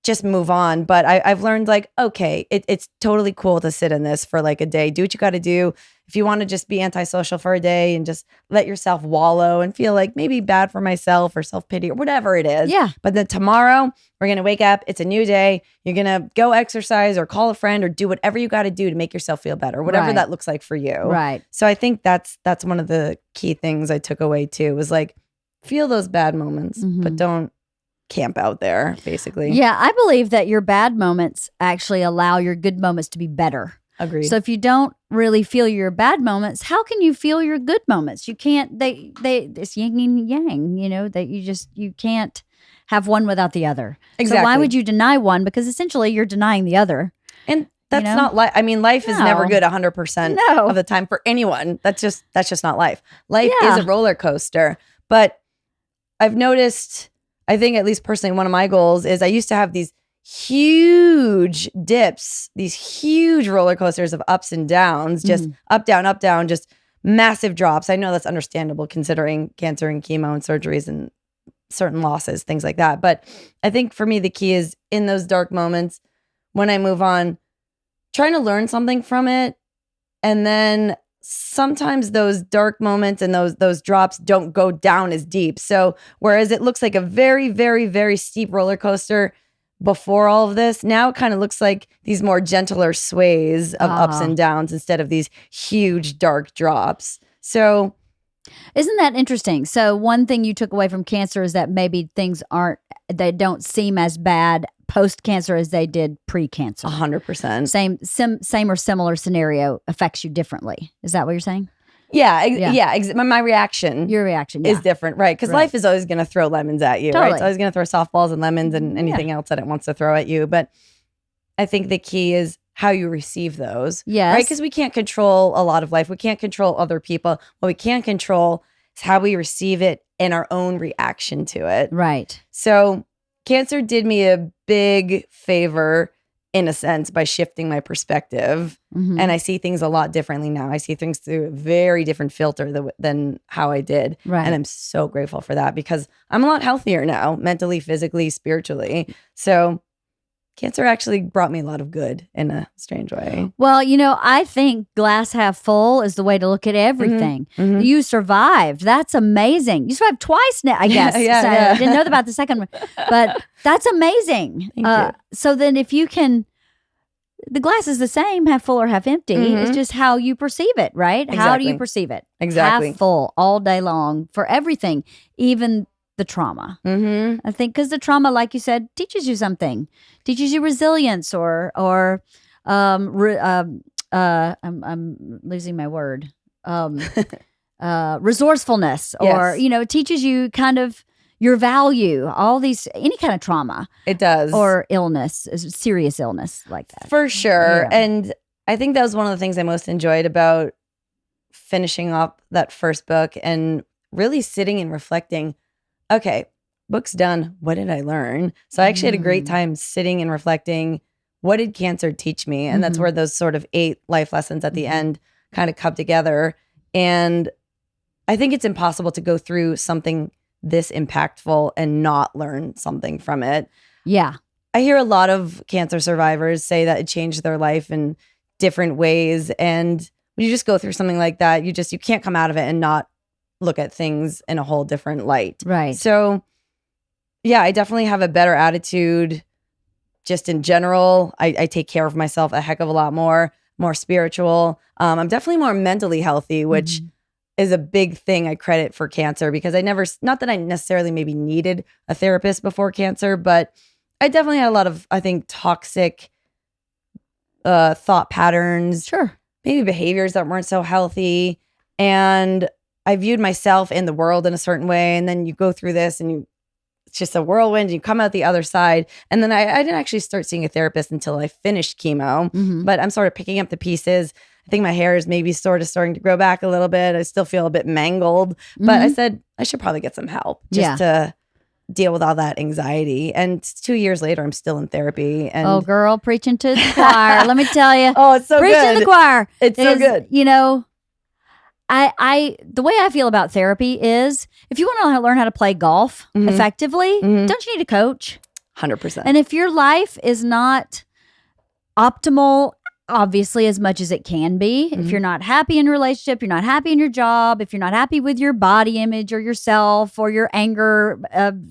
just move on. But I've learned like, okay, it's totally cool to sit in this for like a day. Do what you got to do. If you want to just be antisocial for a day and just let yourself wallow and feel like maybe bad for myself or self-pity or whatever it is. Yeah. But then tomorrow we're going to wake up. It's a new day. You're going to go exercise or call a friend or do whatever you got to do to make yourself feel better, whatever that looks like for you. Right. So I think that's one of the key things I took away too, was like, feel those bad moments, but don't camp out there, basically. Yeah, I believe that your bad moments actually allow your good moments to be better. Agreed. So if you don't really feel your bad moments, how can you feel your good moments? You can't. It's yin and yang. That you can't have one without the other. Exactly. So why would you deny one? Because essentially you're denying the other. And that's not life. I mean, life is never good 100% of the time for anyone. That's just not life. Life is a roller coaster. But I've noticed, I think at least personally, one of my goals is I used to have these huge dips, these huge roller coasters of ups and downs, just up, down, just massive drops. I know that's understandable considering cancer and chemo and surgeries and certain losses, things like that. But I think for me, the key is in those dark moments, when I move on, trying to learn something from it. And then sometimes those dark moments and those drops don't go down as deep. So whereas it looks like a very, very, very steep roller coaster before all of this, now it kind of looks like these more gentler sways of ups and downs instead of these huge dark drops. So isn't that interesting? So one thing you took away from cancer is that maybe things they don't seem as bad post-cancer as they did pre-cancer. 100%. Same or similar scenario affects you differently. Is that what you're saying? Yeah. My reaction. Your reaction is different, right? Because life is always going to throw lemons at you, right? It's always going to throw softballs and lemons and anything else that it wants to throw at you. But I think the key is how you receive those. Yes. Right? Because we can't control a lot of life. We can't control other people. What we can control is how we receive it and our own reaction to it. Right. So cancer did me a big favor in a sense by shifting my perspective. And I see things a lot differently now. I see things through a very different filter than how I did. Right. And I'm so grateful for that because I'm a lot healthier now, mentally, physically, spiritually. So cancer actually brought me a lot of good in a strange way. Well, I think glass half full is the way to look at everything. You survived. That's amazing. You survived twice now, I guess. I didn't know about the second one, but that's amazing. Thank you. So then if you can, the glass is the same, half full or half empty. It's just how you perceive it, right? Exactly. How do you perceive it? Exactly. Half full all day long for everything, even the trauma. I think because the trauma, like you said, teaches you something, teaches you resilience or I'm losing my word, resourcefulness, or it teaches you kind of your value. All these, any kind of trauma, it does, or illness, serious illness like that, for sure. And I think that was one of the things I most enjoyed about finishing up that first book and really sitting and reflecting. Okay, book's done. What did I learn? So I actually had a great time sitting and reflecting. What did cancer teach me? And that's where those sort of 8 life lessons at the end kind of come together. And I think it's impossible to go through something this impactful and not learn something from it. Yeah. I hear a lot of cancer survivors say that it changed their life in different ways. And when you just go through something like that, you can't come out of it and not look at things in a whole different light. Right. So yeah, I definitely have a better attitude just in general. I take care of myself a heck of a lot more spiritual. I'm definitely more mentally healthy, which is a big thing I credit for cancer because not that I necessarily maybe needed a therapist before cancer, but I definitely had a lot of, I think, toxic thought patterns. Sure. Maybe behaviors that weren't so healthy. And I viewed myself and the world in a certain way. And then you go through this and it's just a whirlwind. You come out the other side. And then I didn't actually start seeing a therapist until I finished chemo. But I'm sort of picking up the pieces. I think my hair is maybe sort of starting to grow back a little bit. I still feel a bit mangled. But I said, I should probably get some help just to deal with all that anxiety. And 2 years later, I'm still in therapy. And oh, girl, preaching to the choir. Let me tell you. Oh, it's so preaching good. To the choir. It's so good. The way I feel about therapy is if you want to learn how to play golf effectively, don't you need a coach? 100%. And if your life is not optimal, obviously as much as it can be, if you're not happy in a relationship, you're not happy in your job, if you're not happy with your body image or yourself or your anger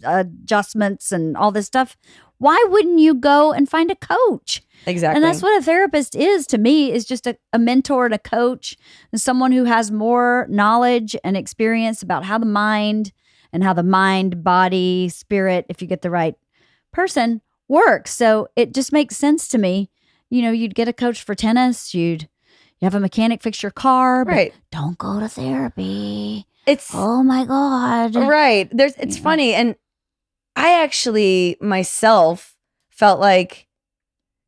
adjustments and all this stuff, why wouldn't you go and find a coach? Exactly. And that's what a therapist is to me, is just a mentor and a coach and someone who has more knowledge and experience about how the mind, body, spirit, if you get the right person, works. So it just makes sense to me. you'd get a coach for tennis. You have a mechanic fix your car. But Right. don't go to therapy. It's Oh my God. right. It's funny. And I actually myself felt like,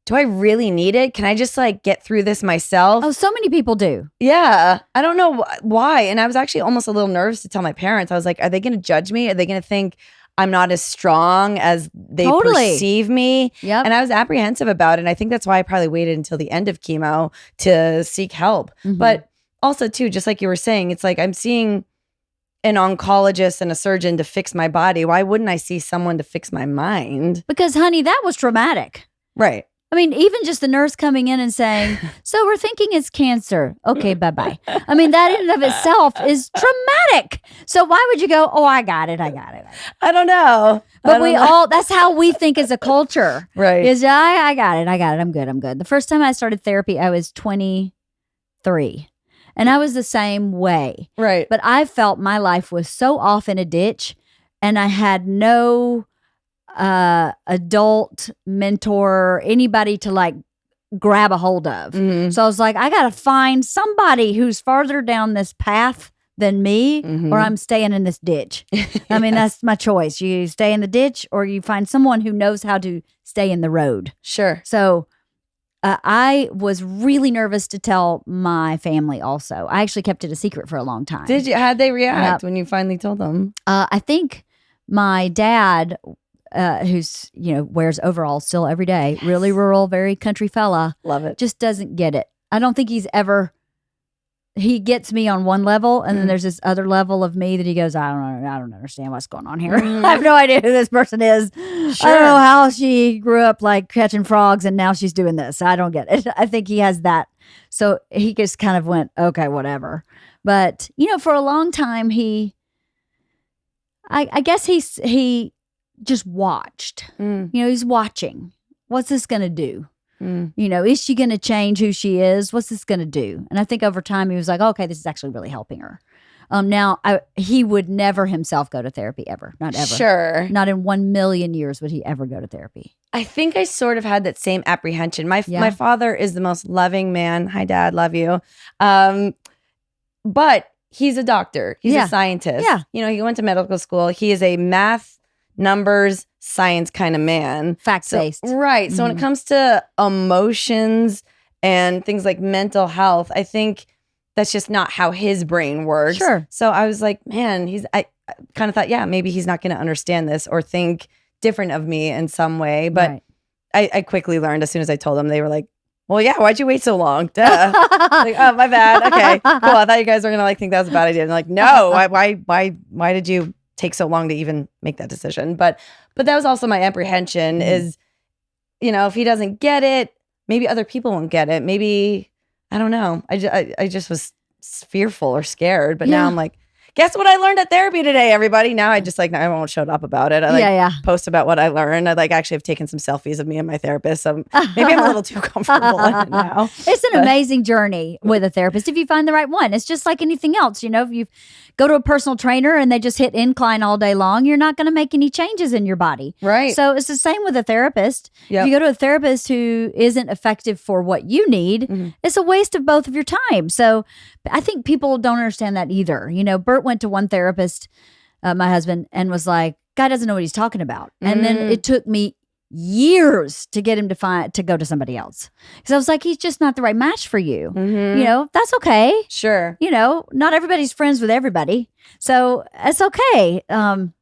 do I really need it? Can I just like get through this myself? Oh, so many people do. Yeah. I don't know why. And I was actually almost a little nervous to tell my parents. I was like, are they going to judge me? Are they going to think I'm not as strong as they perceive me? Yep. And I was apprehensive about it. And I think that's why I probably waited until the end of chemo to seek help. Mhm. But also too, just like you were saying, it's like I'm seeing an oncologist and a surgeon to fix my body. Why wouldn't I see someone to fix my mind? Because, honey, that was traumatic. Right. I mean, even just the nurse coming in and saying, so we're thinking it's cancer. Okay, bye-bye. I mean, that in and of itself is traumatic. So why would you go, oh, I got it. I don't know. But that's how we think as a culture. Right. Is I got it. I'm good. The first time I started therapy, I was 23. And I was the same way. Right. But I felt my life was so off in a ditch and I had no adult mentor, anybody to like grab a hold of. Mm-hmm. So I was like, I got to find somebody who's farther down this path than me, or I'm staying in this ditch. I mean, that's my choice. You stay in the ditch or you find someone who knows how to stay in the road. Sure. So I was really nervous to tell my family also. I actually kept it a secret for a long time. Did you? How'd they react when you finally told them? I think my dad, who's, wears overalls still every day, really rural, very country fella. Love it. Just doesn't get it. I don't think he gets me on one level, and then there's this other level of me that he goes, I don't understand what's going on here. I have no idea who this person is. Sure. I don't know how she grew up like catching frogs and now she's doing this. I don't get it. I think he has that. So he just kind of went, okay, whatever. But, for a long time, I guess he just watched. He's watching. What's this going to do? Is she going to change who she is? What's this going to do? And I think over time he was like, okay, this is actually really helping her. Now, he would never himself go to therapy ever. Not ever. Sure. Not in 1,000,000 years would he ever go to therapy. I think I sort of had that same apprehension. My father is the most loving man. Hi, Dad. Love you. But he's a doctor. He's a scientist. Yeah. He went to medical school. He is a math, numbers, science kind of man. Fact-based. Right. So when it comes to emotions and things like mental health, I think that's just not how his brain works. Sure. So I was like, man, I kind of thought, maybe he's not going to understand this or think different of me in some way. But I quickly learned as soon as I told them, they were like, well, yeah, why'd you wait so long? Duh. Like, oh, my bad. Okay, cool. I thought you guys were going to think that was a bad idea. And like, no, why did you take so long to even make that decision? But that was also my apprehension is, if he doesn't get it, maybe other people won't get it. Maybe, I don't know. I just was fearful or scared. But now I'm like, guess what I learned at therapy today, everybody? Now I just I won't shut up about it. I post about what I learned. I actually have taken some selfies of me and my therapist. So maybe I'm a little too comfortable in it now. It's an amazing journey with a therapist if you find the right one. It's just like anything else. If you go to a personal trainer and they just hit incline all day long, you're not going to make any changes in your body. Right. So it's the same with a therapist. Yep. If you go to a therapist who isn't effective for what you need, it's a waste of both of your time. So I think people don't understand that either. Bert went to one therapist, my husband, and was like, guy doesn't know what he's talking about. And then it took me years to get him to go to somebody else. Because I was like, he's just not the right match for you. That's okay. Sure. Not everybody's friends with everybody. So it's okay. But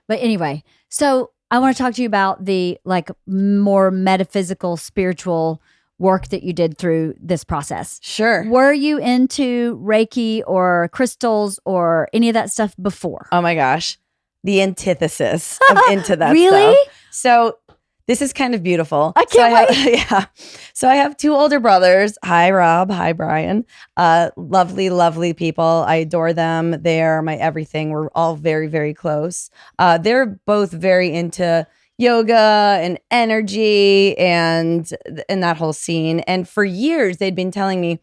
anyway, so I want to talk to you about the more metaphysical, spiritual work that you did through this process. Sure. Were you into Reiki or crystals or any of that stuff before? Oh my gosh. The antithesis of into that really? stuff. So this is kind of beautiful. I can't wait. So I have two older brothers. Hi, Rob. Hi, Brian. Lovely, lovely people. I adore them. They are my everything. We're all very, very close. They're both very into yoga and energy and that whole scene. And for years, they'd been telling me,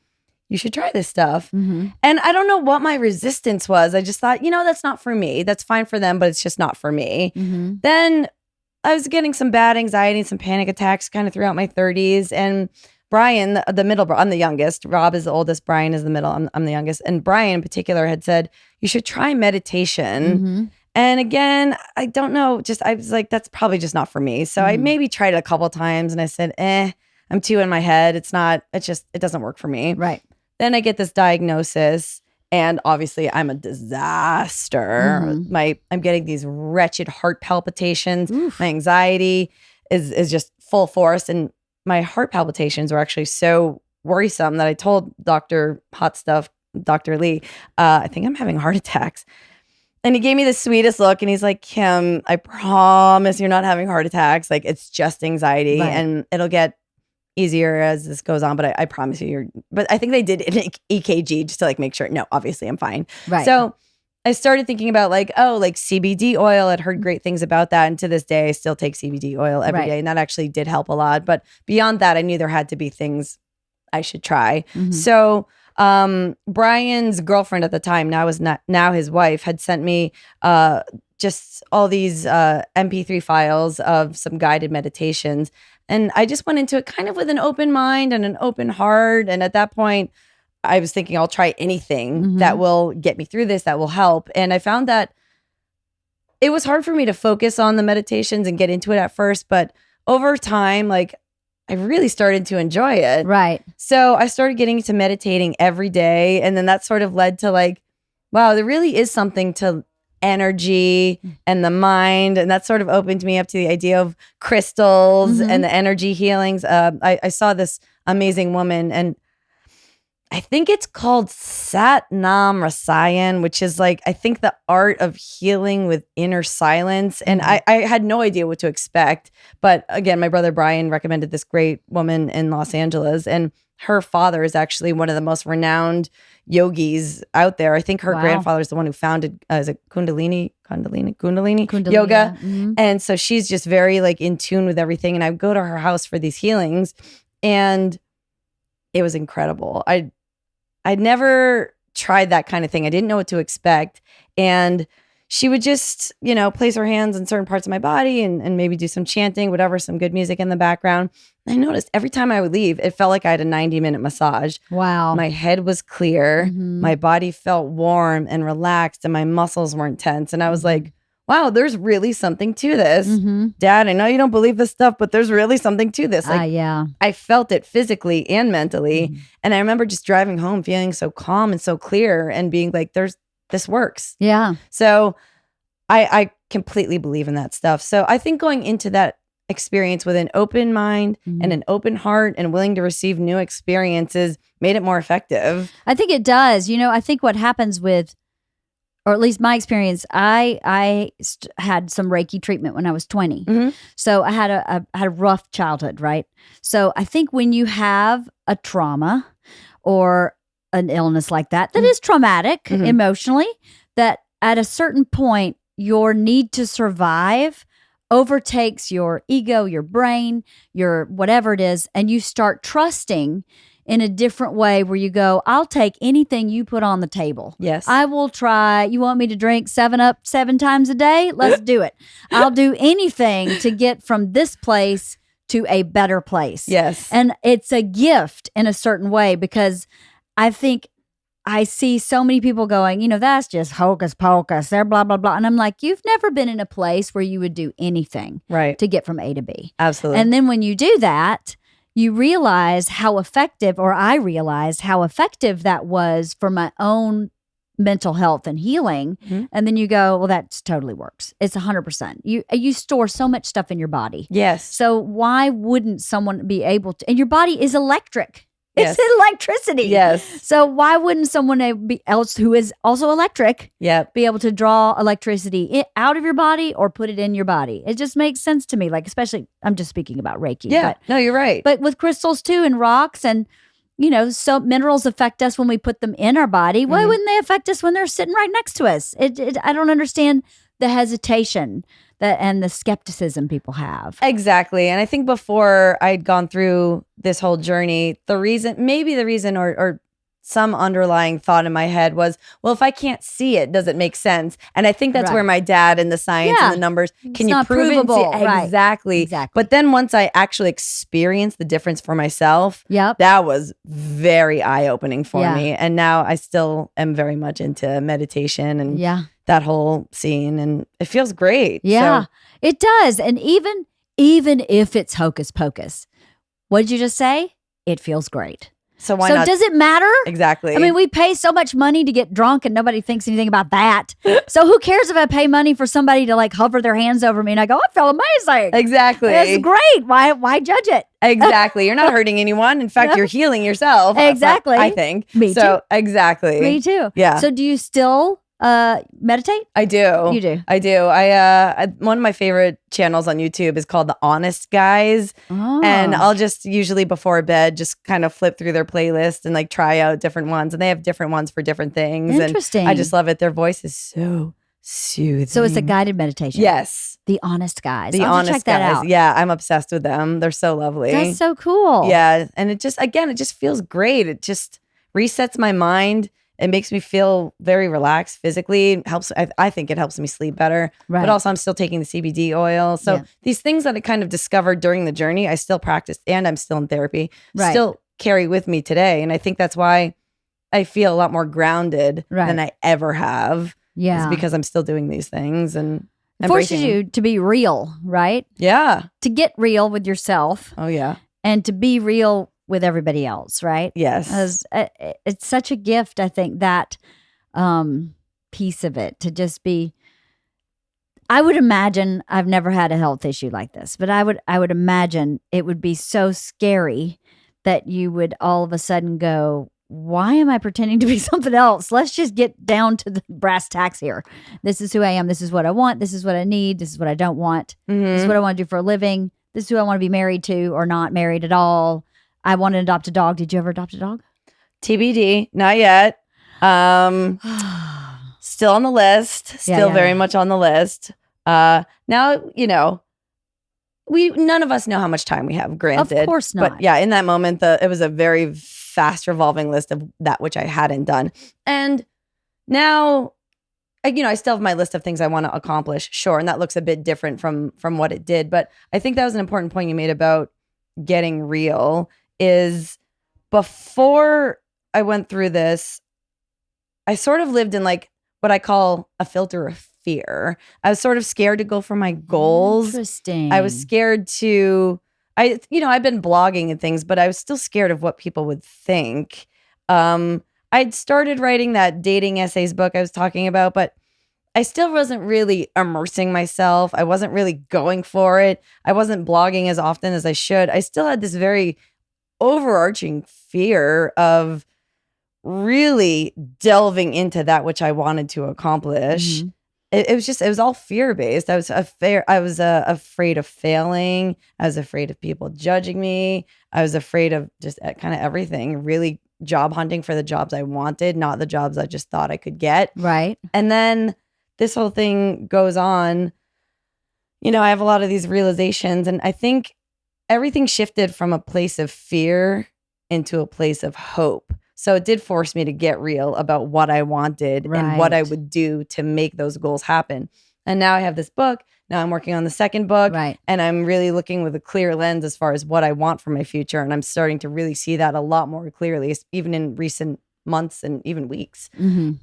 you should try this stuff. And I don't know what my resistance was. I just thought, that's not for me. That's fine for them, but it's just not for me. Then I was getting some bad anxiety and some panic attacks kind of throughout my 30s. And Brian, the middle, I'm the youngest. Rob is the oldest. Brian is the middle. I'm the youngest. And Brian in particular had said, you should try meditation. Mm-hmm. And again, I don't know. I was like, that's probably just not for me. So I maybe tried it a couple times and I said, I'm too in my head. It doesn't work for me. Right. Then I get this diagnosis. And obviously, I'm a disaster. I'm getting these wretched heart palpitations. Oof. My anxiety is just full force. And my heart palpitations were actually so worrisome that I told Dr. Hot Stuff, Dr. Lee, I think I'm having heart attacks. And he gave me the sweetest look. And he's like, Kim, I promise you're not having heart attacks. Like, it's just anxiety. Right. And it'll get easier as this goes on, but I promise you but I think they did an EKG just to like make sure. No, obviously I'm fine. Right. So I started thinking about like CBD oil. I'd heard great things about that. And to this day, I still take CBD oil every day. And that actually did help a lot. But beyond that, I knew there had to be things I should try. So Brian's girlfriend at the time, now his wife, had sent me just all these MP3 files of some guided meditations. And I just went into it kind of with an open mind and an open heart. And at that point, I was thinking I'll try anything that will get me through this, that will help. And I found that it was hard for me to focus on the meditations and get into it at first. But over time, like I really started to enjoy it. Right. So I started getting into meditating every day. And then that sort of led to like, wow, there really is something to energy and the mind. And that sort of opened me up to the idea of crystals and the energy healings. I saw this amazing woman, and I think it's called Sat Nam Rasayan, which is like, I think the art of healing with inner silence. And I had no idea what to expect. But again, my brother Brian recommended this great woman in Los Angeles, and her father is actually one of the most renowned yogis out there. I think her grandfather is the one who founded is it Kundalini yoga. And so she's just very like in tune with everything. And I would go to her house for these healings, and it was incredible. I'd never tried that kind of thing. I didn't know what to expect. And she would just, place her hands in certain parts of my body and maybe do some chanting, whatever, some good music in the background. I noticed every time I would leave, it felt like I had a 90-minute massage. Wow. My head was clear. My body felt warm and relaxed, and my muscles weren't tense. And I was like, wow, there's really something to this. Dad, I know you don't believe this stuff, but there's really something to this. Like, yeah. I felt it physically and mentally. And I remember just driving home feeling so calm and so clear and being like, this works. Yeah. So I completely believe in that stuff. So I think going into that experience with an open mind and an open heart and willing to receive new experiences made it more effective. I think it does. I think what happens with, or at least my experience, I had some Reiki treatment when I was 20. So I had a rough childhood, right? So I think when you have a trauma or an illness like that is traumatic emotionally, that at a certain point, your need to survive overtakes your ego, your brain, your whatever it is, and you start trusting in a different way where you go, I'll take anything you put on the table. Yes. I will try. You want me to drink 7-Up 7 times a day? Let's do it. I'll do anything to get from this place to a better place. Yes. And it's a gift in a certain way, because I think I see so many people going, that's just hocus pocus. They're blah, blah, blah. And I'm like, you've never been in a place where you would do anything to get from A to B. Absolutely. And then when you do that, you realize how effective, or I realized how effective that was for my own mental health and healing. And then you go, well, that totally works. It's 100%. You store so much stuff in your body. Yes. So why wouldn't someone be able to? And your body is electric. Yes. It's electricity. Yes. So why wouldn't someone else who is also electric be able to draw electricity out of your body or put it in your body? It just makes sense to me. Like, especially, I'm just speaking about Reiki. Yeah. No, you're right. But with crystals too, and rocks, and so minerals affect us when we put them in our body. Why wouldn't they affect us when they're sitting right next to us? I don't understand the hesitation and the skepticism people have. Exactly. And I think before I'd gone through this whole journey, the reason or some underlying thought in my head was, well, if I can't see it, does it make sense? And I think that's where my dad and the science and the numbers, can you prove provable, it? right. Exactly. But then once I actually experienced the difference for myself, that was very eye-opening for me. And now I still am very much into meditation and that whole scene, and it feels great. Yeah, it does. And even if it's hocus pocus, what did you just say? It feels great. So why not? Does it matter? Exactly. I mean, we pay so much money to get drunk and nobody thinks anything about that. So who cares if I pay money for somebody to like hover their hands over me and I go, I feel amazing. Exactly. It's great. Why judge it? Exactly. You're not hurting anyone. In fact, you're healing yourself. Exactly. I think. Me too. Exactly. Me too. Yeah. So do you still meditate? I do. You do? I do. I one of my favorite channels on YouTube is called The Honest Guys. And I'll just usually before bed just kind of flip through their playlist and like try out different ones. And they have different ones for different things. Interesting. And I just love it. Their voice is so soothing. So it's a guided meditation. Yes. The Honest Guys. The I'll Honest check that Guys. out. Yeah, I'm obsessed with them. They're so lovely. That's so cool. Yeah. And it just, again, it just feels great. It just resets my mind. It makes me feel very relaxed physically. It helps. I think it helps me sleep better. Right. But also I'm still taking the CBD oil. So these things that I kind of discovered during the journey, I still practice, and I'm still in therapy, still carry with me today. And I think that's why I feel a lot more grounded than I ever have. Yeah. It's because I'm still doing these things and it forces you to be real, right? Yeah. To get real with yourself. Oh, yeah. And to be real with everybody else, right? Yes. As it's such a gift, I think, that piece of it, to just be. I would imagine, I've never had a health issue like this, but I would imagine it would be so scary that you would all of a sudden go, why am I pretending to be something else? Let's just get down to the brass tacks here. This is who I am. This is what I want. This is what I need. This is what I don't want. This is what I want to do for a living. This is who I want to be married to or not married at all. I want to adopt a dog. Did you ever adopt a dog? TBD, not yet. Still on the list. Still very much on the list. Now, none of us know how much time we have, granted. Of course not. But yeah, in that moment, it was a very fast revolving list of that which I hadn't done. And now, I still have my list of things I want to accomplish, sure. And that looks a bit different from what it did. But I think that was an important point you made about getting real. Is before I went through this, I sort of lived in like what I call a filter of fear. I was sort of scared to go for my goals. Interesting. I was scared I've been blogging and things, but I was still scared of what people would think. I'd started writing that dating essays book I was talking about, but I still wasn't really immersing myself. I wasn't really going for it. I wasn't blogging as often as I should. I still had this very overarching fear of really delving into that which I wanted to accomplish. It was all fear-based. I was afraid of failing. I was afraid of people judging me. I was afraid of just kind of everything, really job hunting for the jobs I wanted, not the jobs I just thought I could get. Right. And then this whole thing goes on. I have a lot of these realizations, and I think everything shifted from a place of fear into a place of hope. So it did force me to get real about what I wanted and what I would do to make those goals happen. And now I have this book. Now I'm working on the second book. Right. And I'm really looking with a clear lens as far as what I want for my future. And I'm starting to really see that a lot more clearly, even in recent months and even weeks.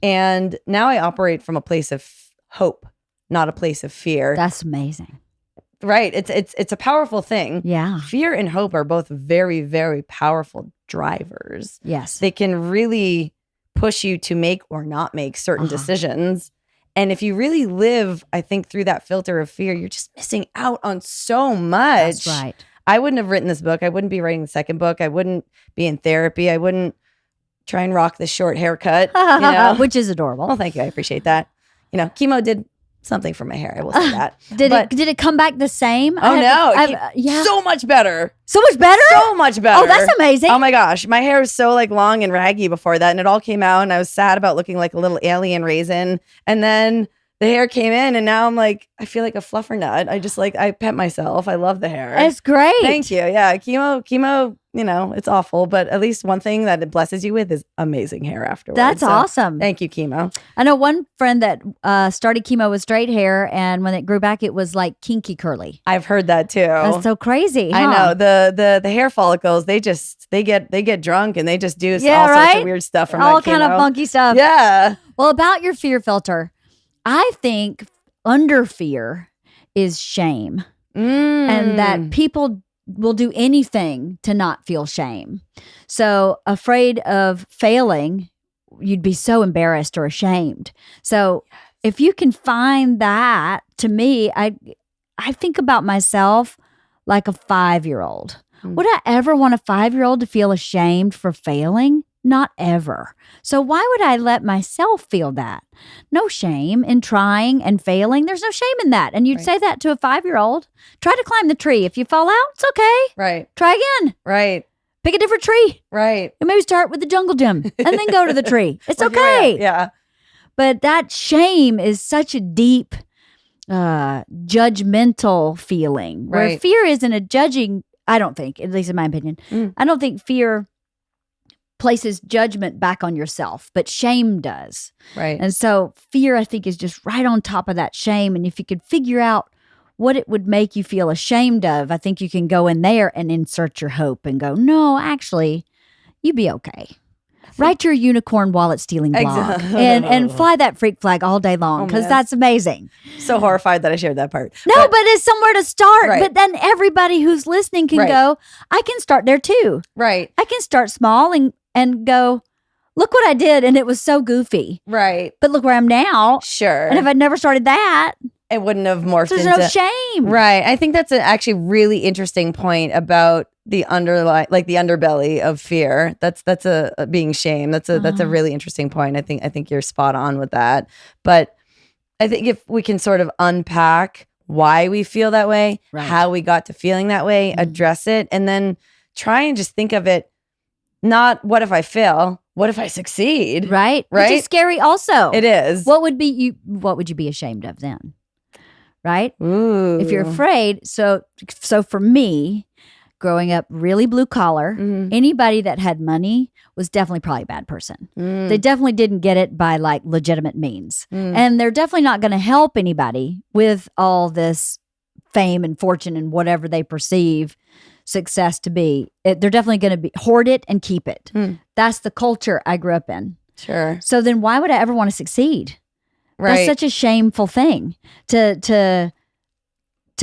And now I operate from a place of hope, not a place of fear. That's amazing. Right. It's a powerful thing. Yeah. Fear and hope are both very, very powerful drivers. Yes. They can really push you to make or not make certain decisions. And if you really live, I think, through that filter of fear, you're just missing out on so much. That's right. I wouldn't have written this book. I wouldn't be writing the second book. I wouldn't be in therapy. I wouldn't try and rock this short haircut. Which is adorable. Well, thank you. I appreciate that. Chemo did something for my hair. I will say that. Did it come back the same? So much better. So much better? So much better. Oh, that's amazing. Oh my gosh. My hair was so like long and raggy before that, and it all came out, and I was sad about looking like a little alien raisin. And then the hair came in, and now I'm like, I feel like a fluffer nut. I pet myself. I love the hair. It's great. Thank you. Yeah, chemo. It's awful, but at least one thing that it blesses you with is amazing hair afterwards. That's awesome. Thank you, chemo. I know one friend that started chemo with straight hair, and when it grew back, it was like kinky curly. I've heard that too. That's so crazy. Huh? I know the hair follicles. They get drunk and they just do all sorts of weird stuff from all that kind of chemo. funky stuff. Yeah. Well, about your fear filter, I think under fear is shame, and that people will do anything to not feel shame. So afraid of failing, you'd be so embarrassed or ashamed. So if you can find that, to me, I think about myself like a 5-year-old. Would I ever want a 5-year-old to feel ashamed for failing? Not ever. So why would I let myself feel that? No shame in trying and failing. There's no shame in that. And you'd say that to a 5-year-old. Try to climb the tree. If you fall out, it's okay. Right. Try again. Right. Pick a different tree. Right. And maybe start with the jungle gym and then go to the tree. It's okay. Yeah. But that shame is such a deep, judgmental feeling. Where fear isn't a judging, I don't think, at least in my opinion. I don't think fear places judgment back on yourself, but shame does. Right. And so fear, I think, is just right on top of that shame. And if you could figure out what it would make you feel ashamed of, I think you can go in there and insert your hope and go, no, actually, you'd be okay. Write your unicorn wallet stealing blog and fly that freak flag all day long, because that's amazing. So horrified that I shared that part. No, but it's somewhere to start. Right. But then everybody who's listening can go, I can start there too. Right. I can start small and go, look what I did, and it was so goofy. Right. But look where I'm now. Sure. And if I'd never started that, it wouldn't have morphed there's into no shame. Right. I think that's actually really interesting point about the underbelly of fear. That's a being shame. That's a really interesting point. I think you're spot on with that. But I think if we can sort of unpack why we feel that way, how we got to feeling that way, address it, and then try and just think of it not what if I fail, what if I succeed? Right. Which is scary also. It is. What would you be ashamed of then? Right? Ooh. If you're afraid. So for me, growing up really blue collar, anybody that had money was definitely probably a bad person. They definitely didn't get it by like legitimate means. And they're definitely not going to help anybody with all this fame and fortune and whatever they perceive success to be. They're definitely going to hoard it and keep it. That's the culture I grew up in. Sure. So then why would I ever want to succeed? Right. That's such a shameful thing to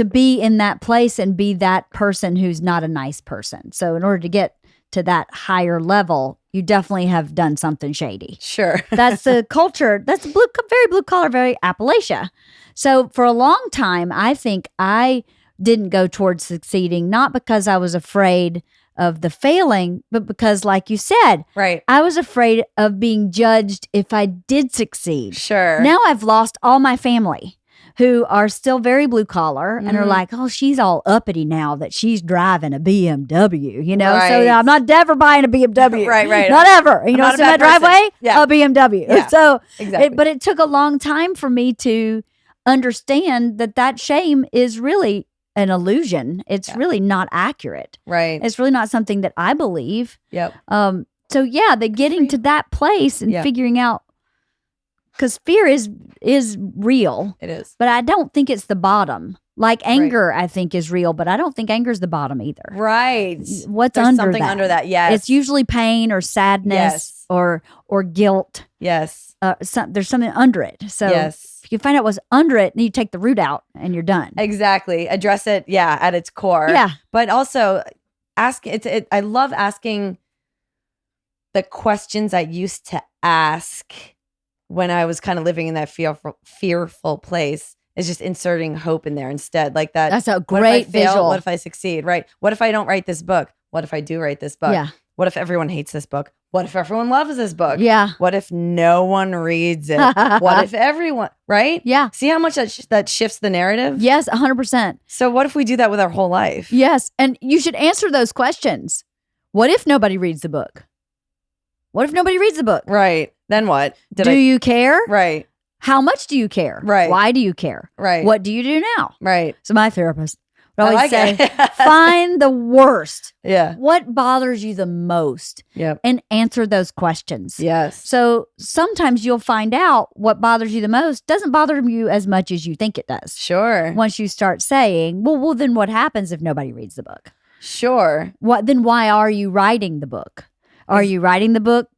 be in that place and be that person who's not a nice person. So in order to get to that higher level, you definitely have done something shady. Sure. That's the culture. That's very blue collar, very Appalachia. So for a long time, I think I didn't go towards succeeding, not because I was afraid of the failing, but because, like you said, I was afraid of being judged if I did succeed. Sure. Now I've lost all my family who are still very blue collar and are like, oh, she's all uppity now that she's driving a BMW, you know? So I'm not ever buying a BMW. Right. Not ever. You know what's in my driveway? Yeah. A BMW. Yeah. So, exactly. But it took a long time for me to understand that shame is really an illusion. It's really not accurate. Right. It's really not something that I believe. Yep. So yeah, the getting to that place and figuring out, because fear is real. It is. But I don't think it's the bottom. Like anger, I think is real, but I don't think anger is the bottom either. Right. What's There's under something that? under that? Yes. It's usually pain or sadness or guilt. Yes. There's something under it. So if you find out what's under it, then you take the root out and you're done. Exactly. Address it. Yeah. At its core. Yeah. But also I love asking the questions I used to ask when I was kind of living in that fearful place. Is just inserting hope in there instead. Like that. That's a great visual. What if I succeed? Right. What if I don't write this book? What if I do write this book? Yeah. What if everyone hates this book? What if everyone loves this book? Yeah. What if no one reads it? What if everyone, right? Yeah. See how much that shifts the narrative? Yes, 100%. So what if we do that with our whole life? Yes. And you should answer those questions. What if nobody reads the book? What if nobody reads the book? Right. Then what? Do you care? Right. How much do you care? Right. Why do you care? Right. What do you do now? Right. So my therapist would I always like say, it. find the worst. Yeah. What bothers you the most? Yep. And answer those questions. Yes. So sometimes you'll find out what bothers you the most doesn't bother you as much as you think it does. Sure. Once you start saying, well, then what happens if nobody reads the book? Sure. Then why are you writing the book? Are you writing the book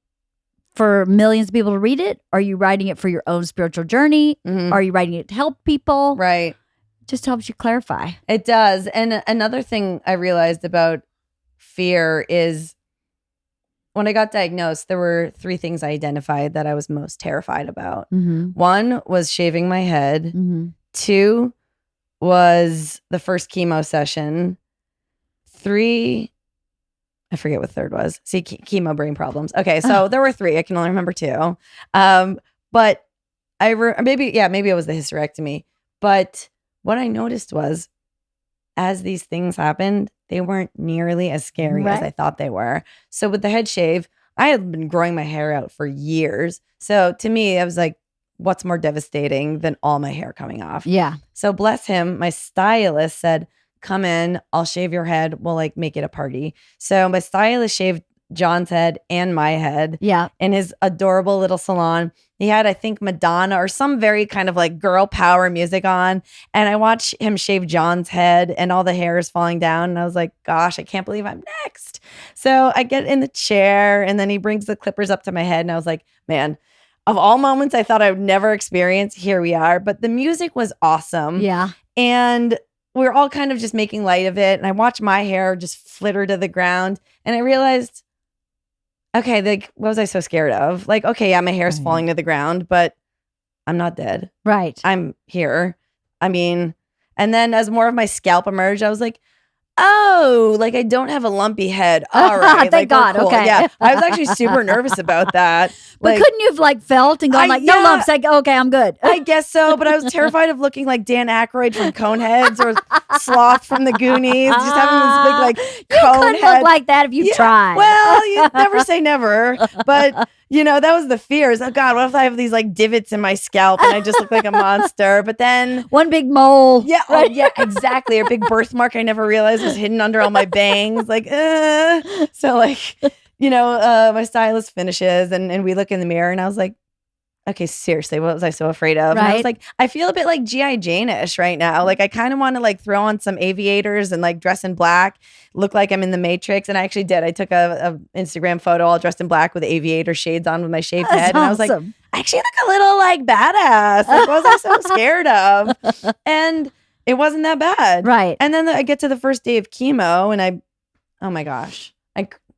for millions of people to read it? Are you writing it for your own spiritual journey? Mhm. Are you writing it to help people? Right. Just helps you clarify. It does. And another thing I realized about fear is when I got diagnosed, there were 3 things I identified that I was most terrified about. Mm-hmm. 1 was shaving my head. Mm-hmm. 2 was the first chemo session. 3, I forget what third was. See, chemo brain problems. Okay, so there were 3. I can only remember 2. But maybe it was the hysterectomy. But what I noticed was, as these things happened, they weren't nearly as scary as I thought they were. So with the head shave, I had been growing my hair out for years. So to me, I was like, what's more devastating than all my hair coming off? Yeah. So bless him, my stylist said, come in, I'll shave your head. We'll like make it a party. So my stylist shaved John's head and my head in his adorable little salon. He had, I think, Madonna or some very kind of like girl power music on. And I watched him shave John's head and all the hair is falling down. And I was like, gosh, I can't believe I'm next. So I get in the chair and then he brings the clippers up to my head. And I was like, man, of all moments I thought I would never experience, here we are. But the music was awesome. Yeah. And we were all kind of just making light of it. And I watched my hair just flitter to the ground. And I realized, okay, like, what was I so scared of? Like, okay, yeah, my hair's falling to the ground, but I'm not dead. Right. I'm here. I mean, and then as more of my scalp emerged, I was like, oh, like I don't have a lumpy head. All right. Thank God. Cool. Okay. Yeah. I was actually super nervous about that. But couldn't you have like felt and gone like, no lumps? Like, okay, I'm good. I guess so. But I was terrified of looking like Dan Aykroyd from Coneheads or Sloth from the Goonies. Just having this big like cone couldn't head. look like that if you tried. Well, you never say never. But you know, that was the fears. Oh God, what if I have these like divots in my scalp and I just look like a monster? But then one big mole. Yeah, right. Oh, yeah, exactly. A big birthmark I never realized was hidden under all my bangs. Like, so like, you know, my stylist finishes and we look in the mirror and I was like, okay, seriously, what was I so afraid of? And I was like, I feel a bit like G.I. Jane-ish right now. Like I kind of want to like throw on some aviators and like dress in black, look like I'm in the Matrix. And I actually did. I took a Instagram photo all dressed in black with aviator shades on with my shaved head. And I was like, I actually look a little like badass. Like what was I so scared of? And it wasn't that bad. Right. And then I get to the first day of chemo and oh my gosh,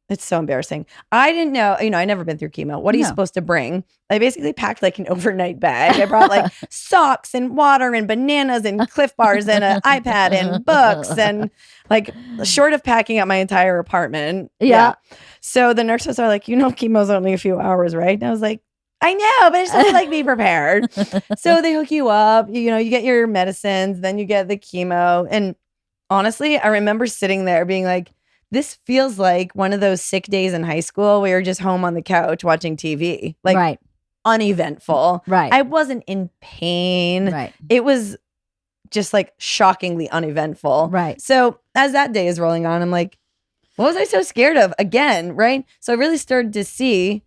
it's so embarrassing. I didn't know, you know, I never been through chemo. What are you supposed to bring? I basically packed like an overnight bag. I brought like socks and water and bananas and Cliff Bars and an iPad and books and like short of packing up my entire apartment. Yeah. So the nurses are like, you know, chemo's only a few hours, right? And I was like, I know, but I just want to like be prepared. So they hook you up, you know, you get your medicines, then you get the chemo. And honestly, I remember sitting there being like, this feels like one of those sick days in high school where you're just home on the couch watching TV. Like uneventful. Right. I wasn't in pain. Right. It was just like shockingly uneventful. Right. So as that day is rolling on, I'm like, what was I so scared of again? Right. So I really started to see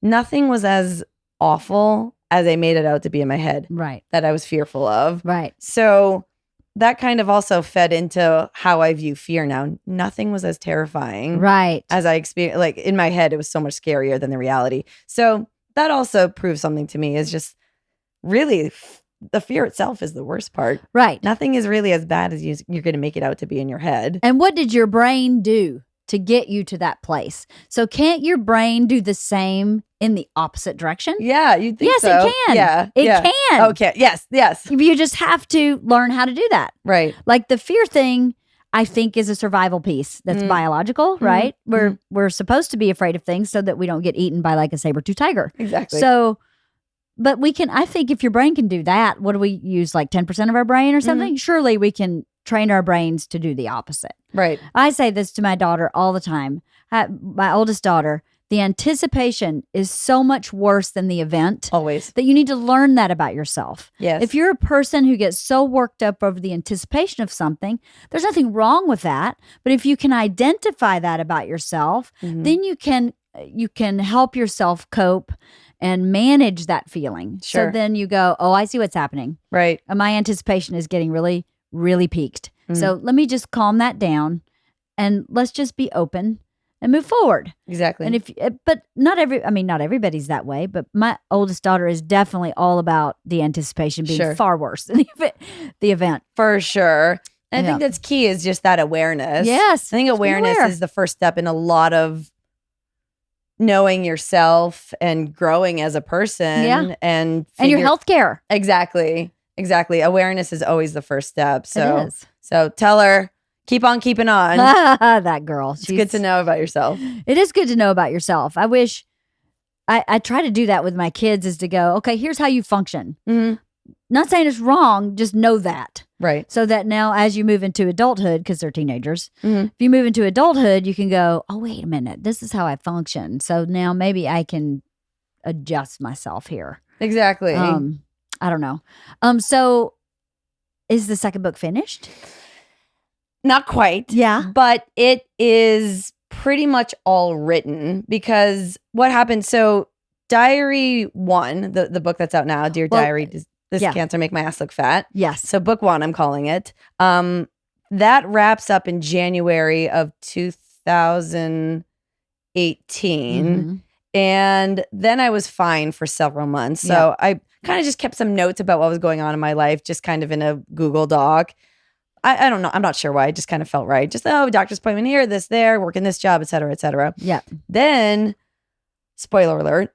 nothing was as awful as I made it out to be in my head. Right. That I was fearful of. Right. So that kind of also fed into how I view fear now. Nothing was as terrifying. Right. As I experienced, like in my head, it was so much scarier than the reality. So that also proves something to me is just really the fear itself is the worst part. Right. Nothing is really as bad as you're going to make it out to be in your head. And what did your brain do to get you to that place? So can't your brain do the same in the opposite direction? Yeah, you think so. Yes, it can. Yeah. It can. Okay. Yes. Yes. You just have to learn how to do that. Right. Like the fear thing, I think is a survival piece that's biological, right? We're supposed to be afraid of things so that we don't get eaten by like a saber-tooth tiger. Exactly. So, but we can, I think if your brain can do that, what do we use, like 10% of our brain or something? Surely we can train our brains to do the opposite. Right. I say this to my daughter all the time. My oldest daughter, The anticipation is so much worse than the event Always. that you need to learn that about yourself. Yes. If you're a person who gets so worked up over the anticipation of something, there's nothing wrong with that. But if you can identify that about yourself, then you can help yourself cope and manage that feeling. Sure. So then you go, oh, I see what's happening. Right. My anticipation is getting really, really peaked. So let me just calm that down and let's just be open and move forward. Exactly. And but not everybody's that way, but my oldest daughter is definitely all about the anticipation being far worse than the event. For sure. And I think that's key is just that awareness. Yes. I think awareness is the first step in a lot of knowing yourself and growing as a person and your healthcare. Exactly. Awareness is always the first step. So, it is. So tell her, keep on keeping on. That girl. It's good to know about yourself. It is good to know about yourself. I wish I try to do that with my kids is to go, okay, here's how you function. Mm-hmm. Not saying it's wrong, just know that. Right. So that now as you move into adulthood, because they're teenagers, if you move into adulthood, you can go, oh, wait a minute, this is how I function. So now maybe I can adjust myself here. Exactly. I don't know. So is the second book finished? Not quite. Yeah. But it is pretty much all written because what happened, so Diary 1, the book that's out now, Dear Diary, Does This Cancer Make My Ass Look Fat? Yes. So book 1, I'm calling it. That wraps up in January of 2018. And then I was fine for several months. So I kind of just kept some notes about what was going on in my life, just kind of in a Google Doc. I don't know. I'm not sure why. I just kind of felt right. Just, doctor's appointment here, this, there, working this job, et cetera, et cetera. Yeah. Then, spoiler alert,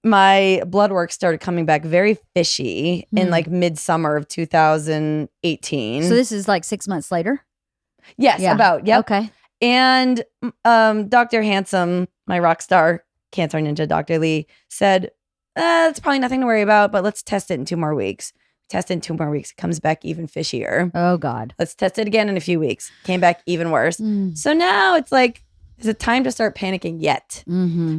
my blood work started coming back very fishy in like midsummer of 2018. So this is like 6 months later? Yes, about. Yep. Okay. And Dr. Handsome, my rock star cancer ninja, Dr. Lee, said, it's probably nothing to worry about, but let's test it in 2 more weeks. Test it in 2 more weeks. It comes back even fishier. Oh, God. Let's test it again in a few weeks. Came back even worse. So now it's like, is it time to start panicking yet?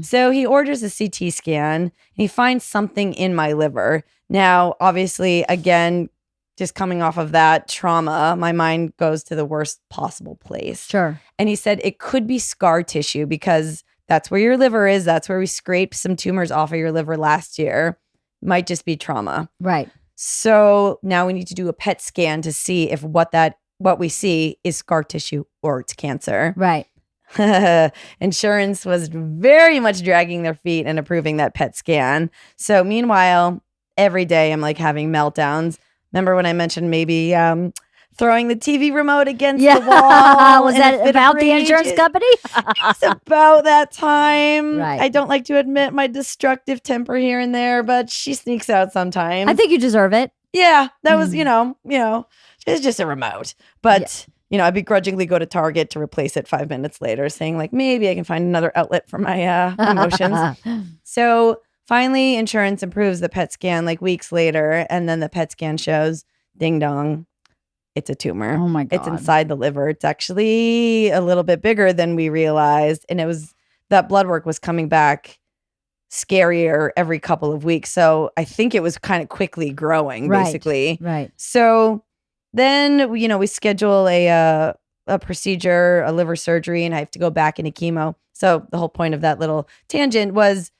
So he orders a CT scan and he finds something in my liver. Now, obviously, again, just coming off of that trauma, my mind goes to the worst possible place. Sure. And he said it could be scar tissue because that's where your liver is. That's where we scraped some tumors off of your liver last year. Might just be trauma. Right. So now we need to do a PET scan to see if what we see is scar tissue or it's cancer. Right. Insurance was very much dragging their feet and approving that PET scan. So meanwhile, every day I'm like having meltdowns. Remember when I mentioned maybe throwing the TV remote against the wall? Was that about the insurance company? It's about that time. Right. I don't like to admit my destructive temper here and there, but she sneaks out sometimes. I think you deserve it. Yeah, that was, it's just a remote. But, I begrudgingly go to Target to replace it 5 minutes later, saying like, maybe I can find another outlet for my emotions. So finally, insurance approves the PET scan like weeks later. And then the PET scan shows, ding dong, it's a tumor. Oh my God. It's inside the liver. It's actually a little bit bigger than we realized. And that blood work was coming back scarier every couple of weeks. So I think it was kind of quickly growing, basically. Right. So then, we schedule a procedure, a liver surgery, and I have to go back into chemo. So the whole point of that little tangent was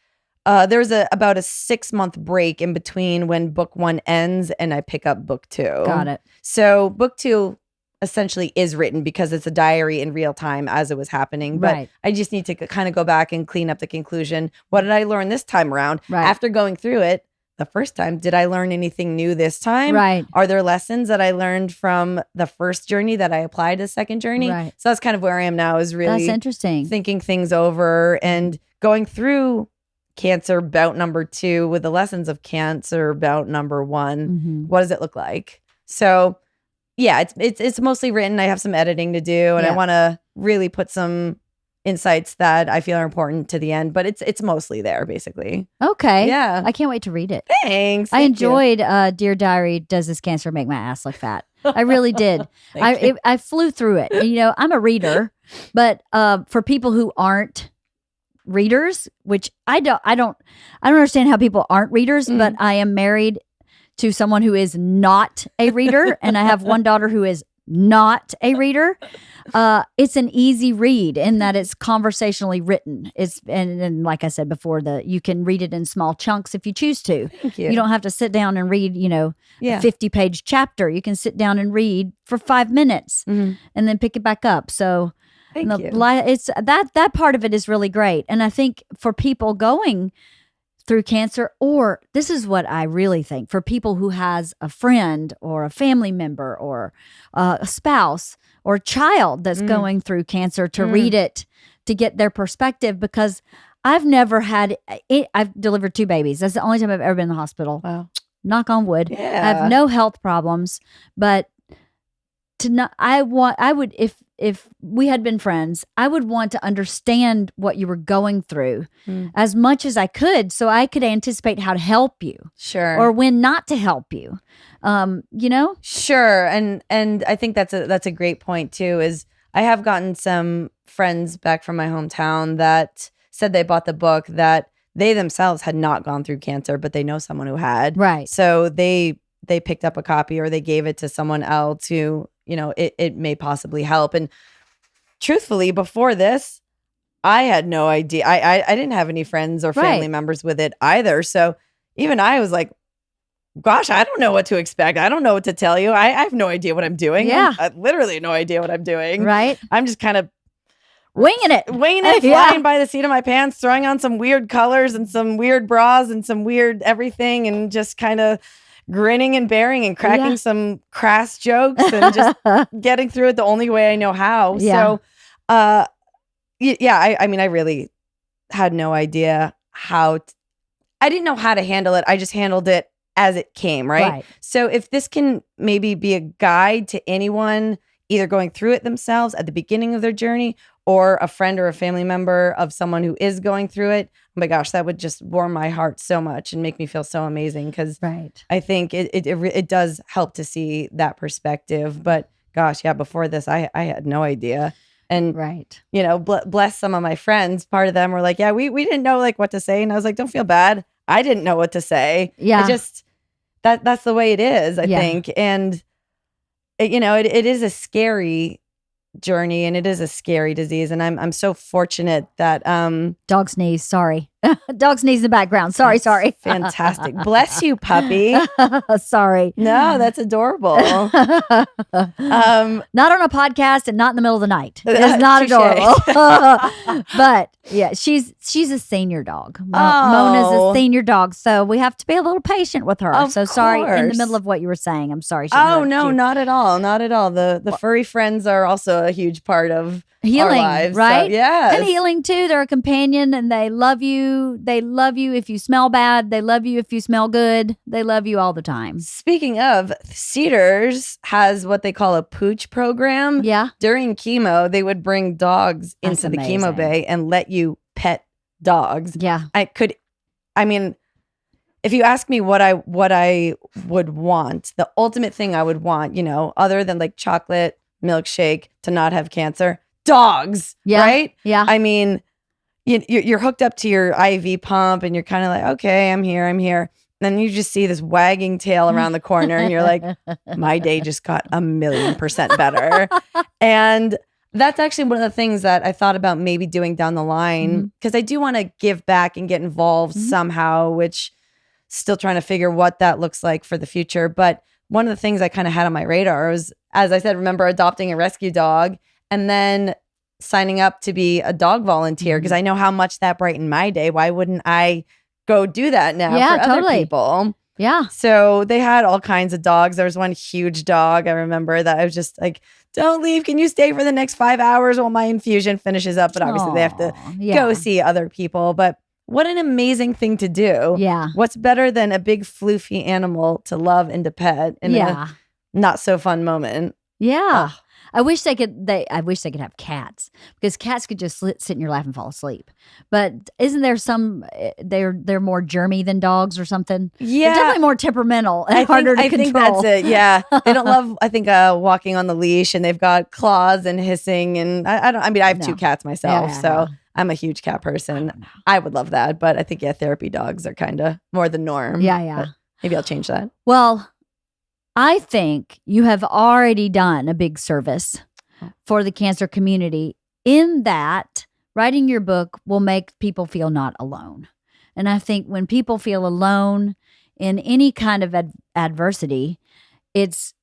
there was about a 6-month break in between when book 1 ends and I pick up book 2. Got it. So book 2 essentially is written because it's a diary in real time as it was happening. But I just need to kind of go back and clean up the conclusion. What did I learn this time around? Right. After going through it the first time, did I learn anything new this time? Right. Are there lessons that I learned from the first journey that I applied to the second journey? Right. So that's kind of where I am now, is really That's interesting. thinking things over and going through cancer bout number 2 with the lessons of cancer bout number 1. What does it look like? So yeah, it's mostly written. I have some editing to do, and I want to really put some insights that I feel are important to the end, but it's mostly there, basically. Okay. Yeah. I can't wait to read it. Thanks. I enjoyed Dear Diary, Does This Cancer Make My Ass Look Fat? I really did. I flew through it. And, I'm a reader, but for people who aren't readers, which I don't understand how people aren't readers, but I am married to someone who is not a reader, and I have one daughter who is not a reader. It's an easy read in that it's conversationally written. And like I said before, you can read it in small chunks if you choose to. Thank you. You don't have to sit down and read, a 50-page chapter. You can sit down and read for 5 minutes and then pick it back up. So Thank you. it's that part of it is really great. And I think for people going through cancer, or this is what I really think, for people who has a friend or a family member or a spouse or a child that's going through cancer, to read it, to get their perspective, because I've never had I've delivered 2 babies. That's the only time I've ever been in the hospital. Wow. Knock on wood. Yeah. I have no health problems, but if we had been friends, I would want to understand what you were going through as much as I could, so I could anticipate how to help you. Sure. Or when not to help you. Sure. And I think that's a great point too, is I have gotten some friends back from my hometown that said they bought the book, that they themselves had not gone through cancer, but they know someone who had. Right. So they picked up a copy, or they gave it to someone else who, it may possibly help. And truthfully, before this, I had no idea. I didn't have any friends or family members with it either. So even I was like, gosh, I don't know what to expect. I don't know what to tell you. I have no idea what I'm doing. Yeah. I literally no idea what I'm doing. Right. I'm just kind of Winging it, flying by the seat of my pants, throwing on some weird colors and some weird bras and some weird everything, and just kind of grinning and bearing and cracking some crass jokes and just getting through it the only way I know how. Yeah. So, I mean, I really had no idea I didn't know how to handle it. I just handled it as it came, right? So if this can maybe be a guide to anyone either going through it themselves at the beginning of their journey, or a friend or a family member of someone who is going through it, oh my gosh, that would just warm my heart so much and make me feel so amazing, because I think it does help to see that perspective. But gosh, before this, I had no idea. And, bless some of my friends. Part of them were like, we didn't know like what to say. And I was like, don't feel bad. I didn't know what to say. Yeah. That's the way it is, I think. And, it is a scary journey, and it is a scary disease, and I'm so fortunate that dog sneeze, sorry. Dog sneeze in the background, sorry. Fantastic. Bless you, puppy. Sorry. No, that's adorable. Not on a podcast and not in the middle of the night. It's not adorable. But yeah, she's a senior dog. Mona's a senior dog, so we have to be a little patient with her. Of sorry, in the course. middle of what you were saying, I'm sorry. No, not at all. Not at all. The furry friends are also a huge part of healing, our lives, right? So, yes. And healing too. They're a companion, and they love you. They love you if you smell bad. They love you if you smell good. They love you all the time. Speaking of, Cedars has what they call a pooch program. Yeah. During chemo, they would bring dogs into the chemo bay and let you pet dogs. Yeah. If you ask me what I would want, the ultimate thing I would want, other than like chocolate milkshake to not have cancer, dogs. Yeah. Right? Yeah. I mean, you're hooked up to your IV pump, and you're kind of like, okay, I'm here. Then you just see this wagging tail around the corner, and you're like, my day just got 1,000,000% better. And that's actually one of the things that I thought about maybe doing down the line, because I do want to give back and get involved somehow, which still trying to figure what that looks like for the future. But one of the things I kind of had on my radar was, as I said, remember adopting a rescue dog, and then signing up to be a dog volunteer, because I know how much that brightened my day. Why wouldn't I go do that now for other people? Yeah. So they had all kinds of dogs. There was one huge dog, I remember, that I was just like, don't leave. Can you stay for the next 5 hours while my infusion finishes up? But obviously they have to go see other people. But what an amazing thing to do. Yeah. What's better than a big floofy animal to love and to pet in a not so fun moment? Yeah. Oh. I wish they could have cats, because cats could just sit in your lap and fall asleep. But isn't there some they're more germy than dogs or something? Yeah, they're definitely more temperamental and harder to control. I think that's it. Yeah, they don't love. I think walking on the leash, and they've got claws and hissing. And I have 2 cats myself, so I'm a huge cat person. I would love that. But I think, therapy dogs are kind of more the norm. Yeah. But maybe I'll change that. Well, I think you have already done a big service for the cancer community in that writing your book will make people feel not alone. And I think when people feel alone in any kind of adversity, it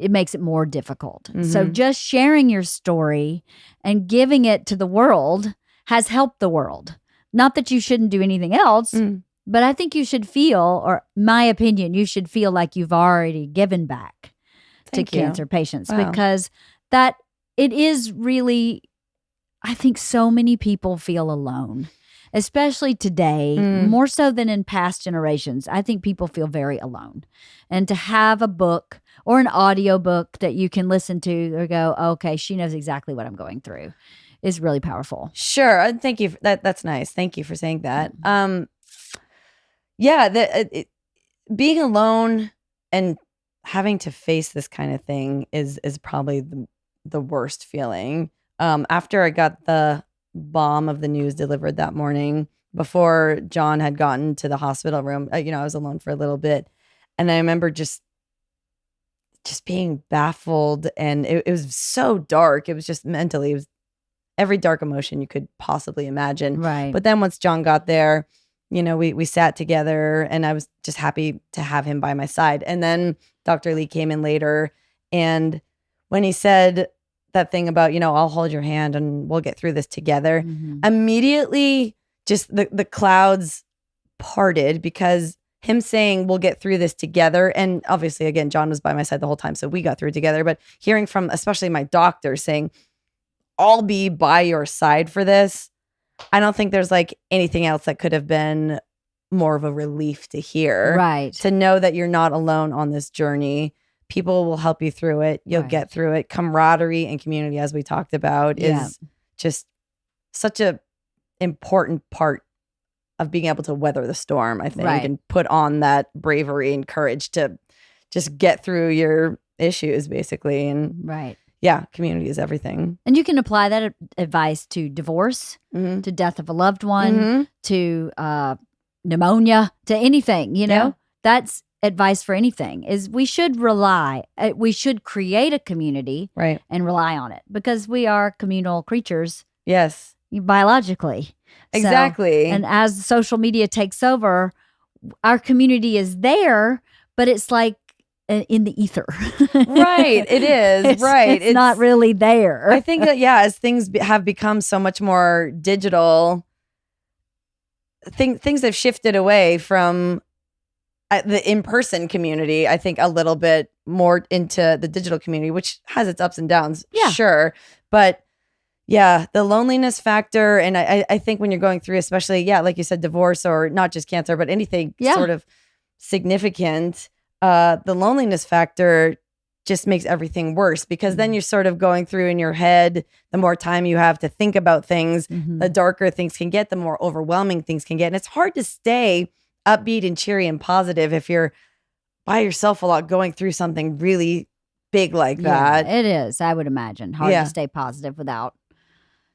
makes it more difficult. Mm-hmm. So just sharing your story and giving it to the world has helped the world. Not that you shouldn't do anything else, but I think you should feel, or my opinion, you should feel like you've already given back to cancer patients because that it is really, I think so many people feel alone, especially today, more so than in past generations. I think people feel very alone. And to have a book or an audio book that you can listen to or go, okay, she knows exactly what I'm going through is really powerful. Sure. Thank you. That's nice. Thank you for saying that. Being alone and having to face this kind of thing is probably the worst feeling. After I got the bomb of the news delivered that morning, before John had gotten to the hospital room, I was alone for a little bit, and I remember just being baffled, and it was so dark. It was just mentally, it was every dark emotion you could possibly imagine. Right. But then once John got there, we sat together, and I was just happy to have him by my side. And then Dr. Lee came in later, and when he said that thing about, I'll hold your hand and we'll get through this together, immediately just the clouds parted, because him saying we'll get through this together, and obviously, again, John was by my side the whole time, so we got through it together, but hearing from especially my doctor saying, I'll be by your side for this, I don't think there's like anything else that could have been more of a relief to hear. Right. To know that you're not alone on this journey. People will help you through it. You'll get through it. Camaraderie and community, as we talked about, is just such a important part of being able to weather the storm, I think, and put on that bravery and courage to just get through your issues, basically. And community is everything. And you can apply that advice to divorce, to death of a loved one, to pneumonia, to anything, That's advice for anything. Is we should create a community and rely on it, because we are communal creatures. Yes. Biologically. Exactly. And as social media takes over, our community is there, but it's like in the ether. Right. It is. It's not really there. I think that, as things have become so much more digital, things have shifted away from the in-person community, I think, a little bit more into the digital community, which has its ups and downs. Yeah. Sure. But the loneliness factor. And I think when you're going through, especially, like you said, divorce, or not just cancer, but anything sort of significant, the loneliness factor just makes everything worse, because then you're sort of going through in your head, the more time you have to think about things, the darker things can get, the more overwhelming things can get. And it's hard to stay upbeat and cheery and positive if you're by yourself a lot, going through something really big like that. It is, I would imagine, hard to stay positive without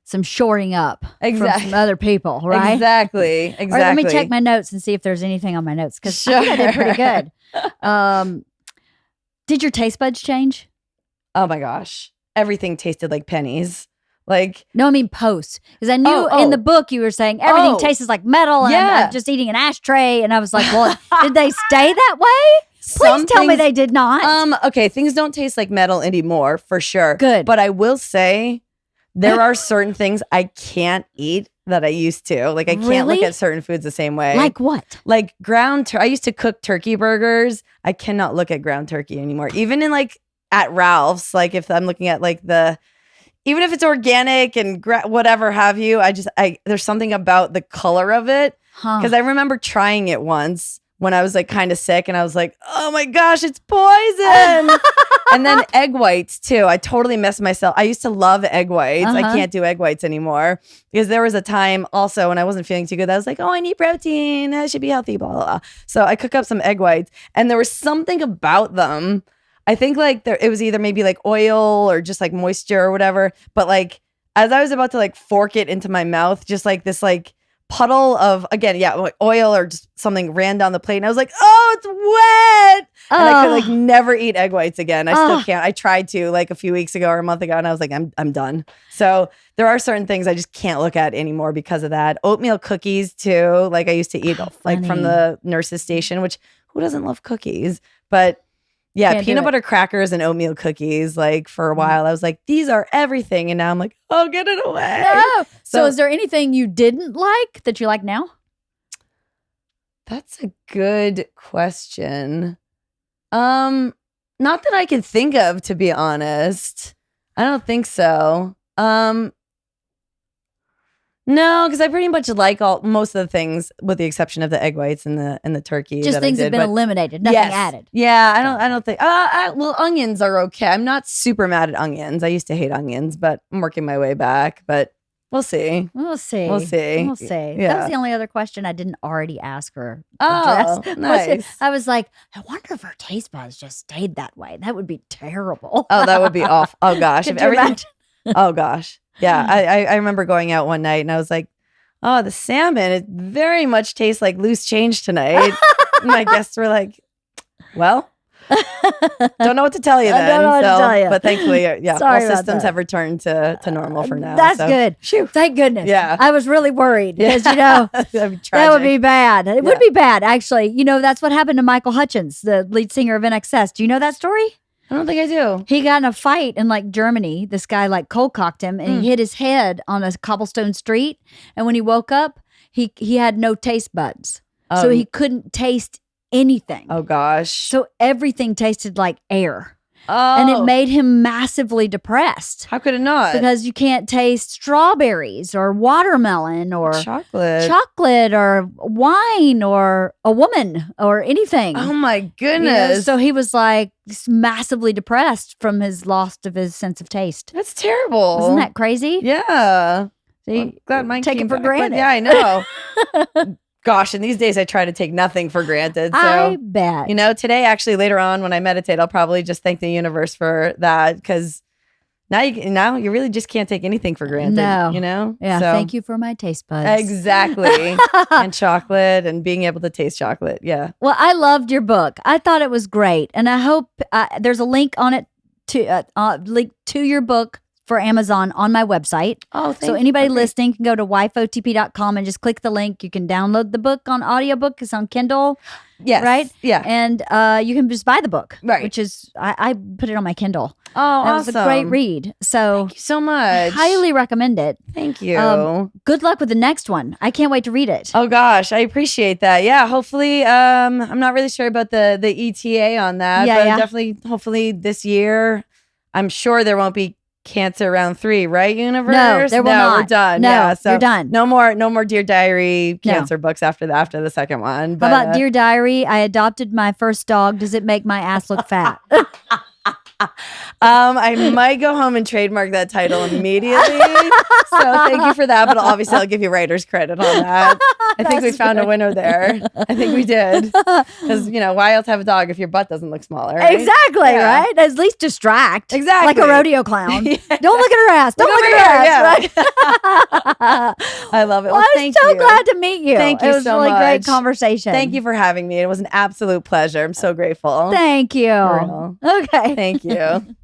some shoring up from some other people, right? Exactly. All right, let me check my notes and see if there's anything on my notes, because I think I did pretty good. Did your taste buds change? Oh my gosh. Everything tasted like pennies. Like, no, I mean post. Because I knew in the book you were saying everything tastes like metal, and I'm just eating an ashtray. And I was like, well, did they stay that way? Please tell me they did not. Okay, things don't taste like metal anymore, for sure. Good. But I will say there are certain things I can't eat that I used to. Like, I can't look at certain foods the same way. Like what? Like I used to cook turkey burgers. I cannot look at ground turkey anymore. Even in at Ralph's, like if I'm looking at even if it's organic and whatever have you, there's something about the color of it. Because I remember trying it once when I was kind of sick, and I was like, oh my gosh, it's poison. And then egg whites too. I totally messed myself. I used to love egg whites. I can't do egg whites anymore, because there was a time also when I wasn't feeling too good. I was like, oh, I need protein. I should be healthy, blah, blah, blah. So I cook up some egg whites, and there was something about them. I think it was either maybe oil or just moisture or whatever. But as I was about to like fork it into my mouth, just like this like puddle of, again, like oil or just something ran down the plate. And I was like, oh, it's wet. And I could like never eat egg whites again. I still can't. I tried to like a few weeks ago or a month ago, and I was like, I'm done. So there are certain things I just can't look at anymore because of that. Oatmeal cookies too. Like I used to eat like from the nurse's station, which who doesn't love cookies? But yeah, Can't peanut butter crackers and oatmeal cookies. Like for a while, I was like, these are everything. And now I'm like, oh, get it away. No. So is there anything you didn't like that you like now? That's a good question. Not that I can think of, to be honest. I don't think so. No, because I pretty much like most of the things, with the exception of the egg whites and the turkey. Just that things I did, have been eliminated, nothing added. Yeah, I don't think. Well, onions are okay. I'm not super mad at onions. I used to hate onions, but I'm working my way back. But we'll see. We'll see. We'll see. We'll see. Yeah. That was the only other question I didn't already ask her. Oh, nice. I was like, I wonder if her taste buds just stayed that way. That would be terrible. Oh, that would be awful. Oh gosh, Could if you everything. imagine? Oh gosh, yeah. I remember going out one night and I was like, oh, the salmon, it very much tastes like loose change tonight. And my guests were like, well, don't know what to tell you then. I don't know what to tell you. But thankfully, yeah, Sorry all about systems that. have returned to normal for now. That's so. good. Phew. Thank goodness. Yeah. I was really worried because, That'd be tragic. that would be bad. It would Yeah. be bad, actually. That's what happened to Michael Hutchins, the lead singer of NXS. Do you know that story? I don't think I do. He got in a fight in like Germany. This guy like cold cocked him and he hit his head on a cobblestone street. And when he woke up, he had no taste buds. So he couldn't taste anything. Oh gosh. So everything tasted like air. Oh. And it made him massively depressed. How could it not? Because you can't taste strawberries or watermelon or chocolate or wine or a woman or anything. Oh my goodness. So he was like massively depressed from his loss of his sense of taste. That's terrible. Isn't that crazy? Yeah. See, Well, glad mine take came it for back, but granted. yeah, I know. Gosh, and these days I try to take nothing for granted. So, I bet. Today, actually, later on when I meditate, I'll probably just thank the universe for that, because now you really just can't take anything for granted. No. Yeah. So, Thank you for my taste buds. exactly. And chocolate and being able to taste chocolate. Yeah. Well, I loved your book. I thought it was great, and I hope there's a link on it link to your book for Amazon on my website. Oh, so anybody listening can go to wifeotp.com and just click the link. You can download the book on audiobook. It's on Kindle. Yes. Right? Yeah. And you can just buy the book. Right. Which is, I put it on my Kindle. Oh, That awesome. was a great read. So Thank you so much. highly recommend it. Thank you. Good luck with the next one. I can't wait to read it. Oh gosh, I appreciate that. Yeah, hopefully, I'm not really sure about the ETA on that, Yeah, but yeah. definitely, hopefully this year, I'm sure there won't be Cancer round 3, right? Universe? No, there will not. We're done. No, yeah, so you're done. No more Dear Diary No. cancer books after the second one. But, How about Dear Diary? I adopted my first dog. Does it make my ass look fat? I might go home and trademark that title immediately. So thank you for that. But obviously, I'll give you writer's credit on that. I think we found a winner there. I think we did. Because, why else have a dog if your butt doesn't look smaller? Right? Exactly, Yeah. right? At least distract. Exactly. Like a rodeo clown. Yeah. Don't look at her ass. Don't Look look over at her here, ass. yeah. Right? I love it. Well, Well, I thank was so you. glad to meet you. Thank you It was so really great much. conversation. Thank you for having me. It was an absolute pleasure. I'm so grateful. Thank you. For real. Okay. Thank you.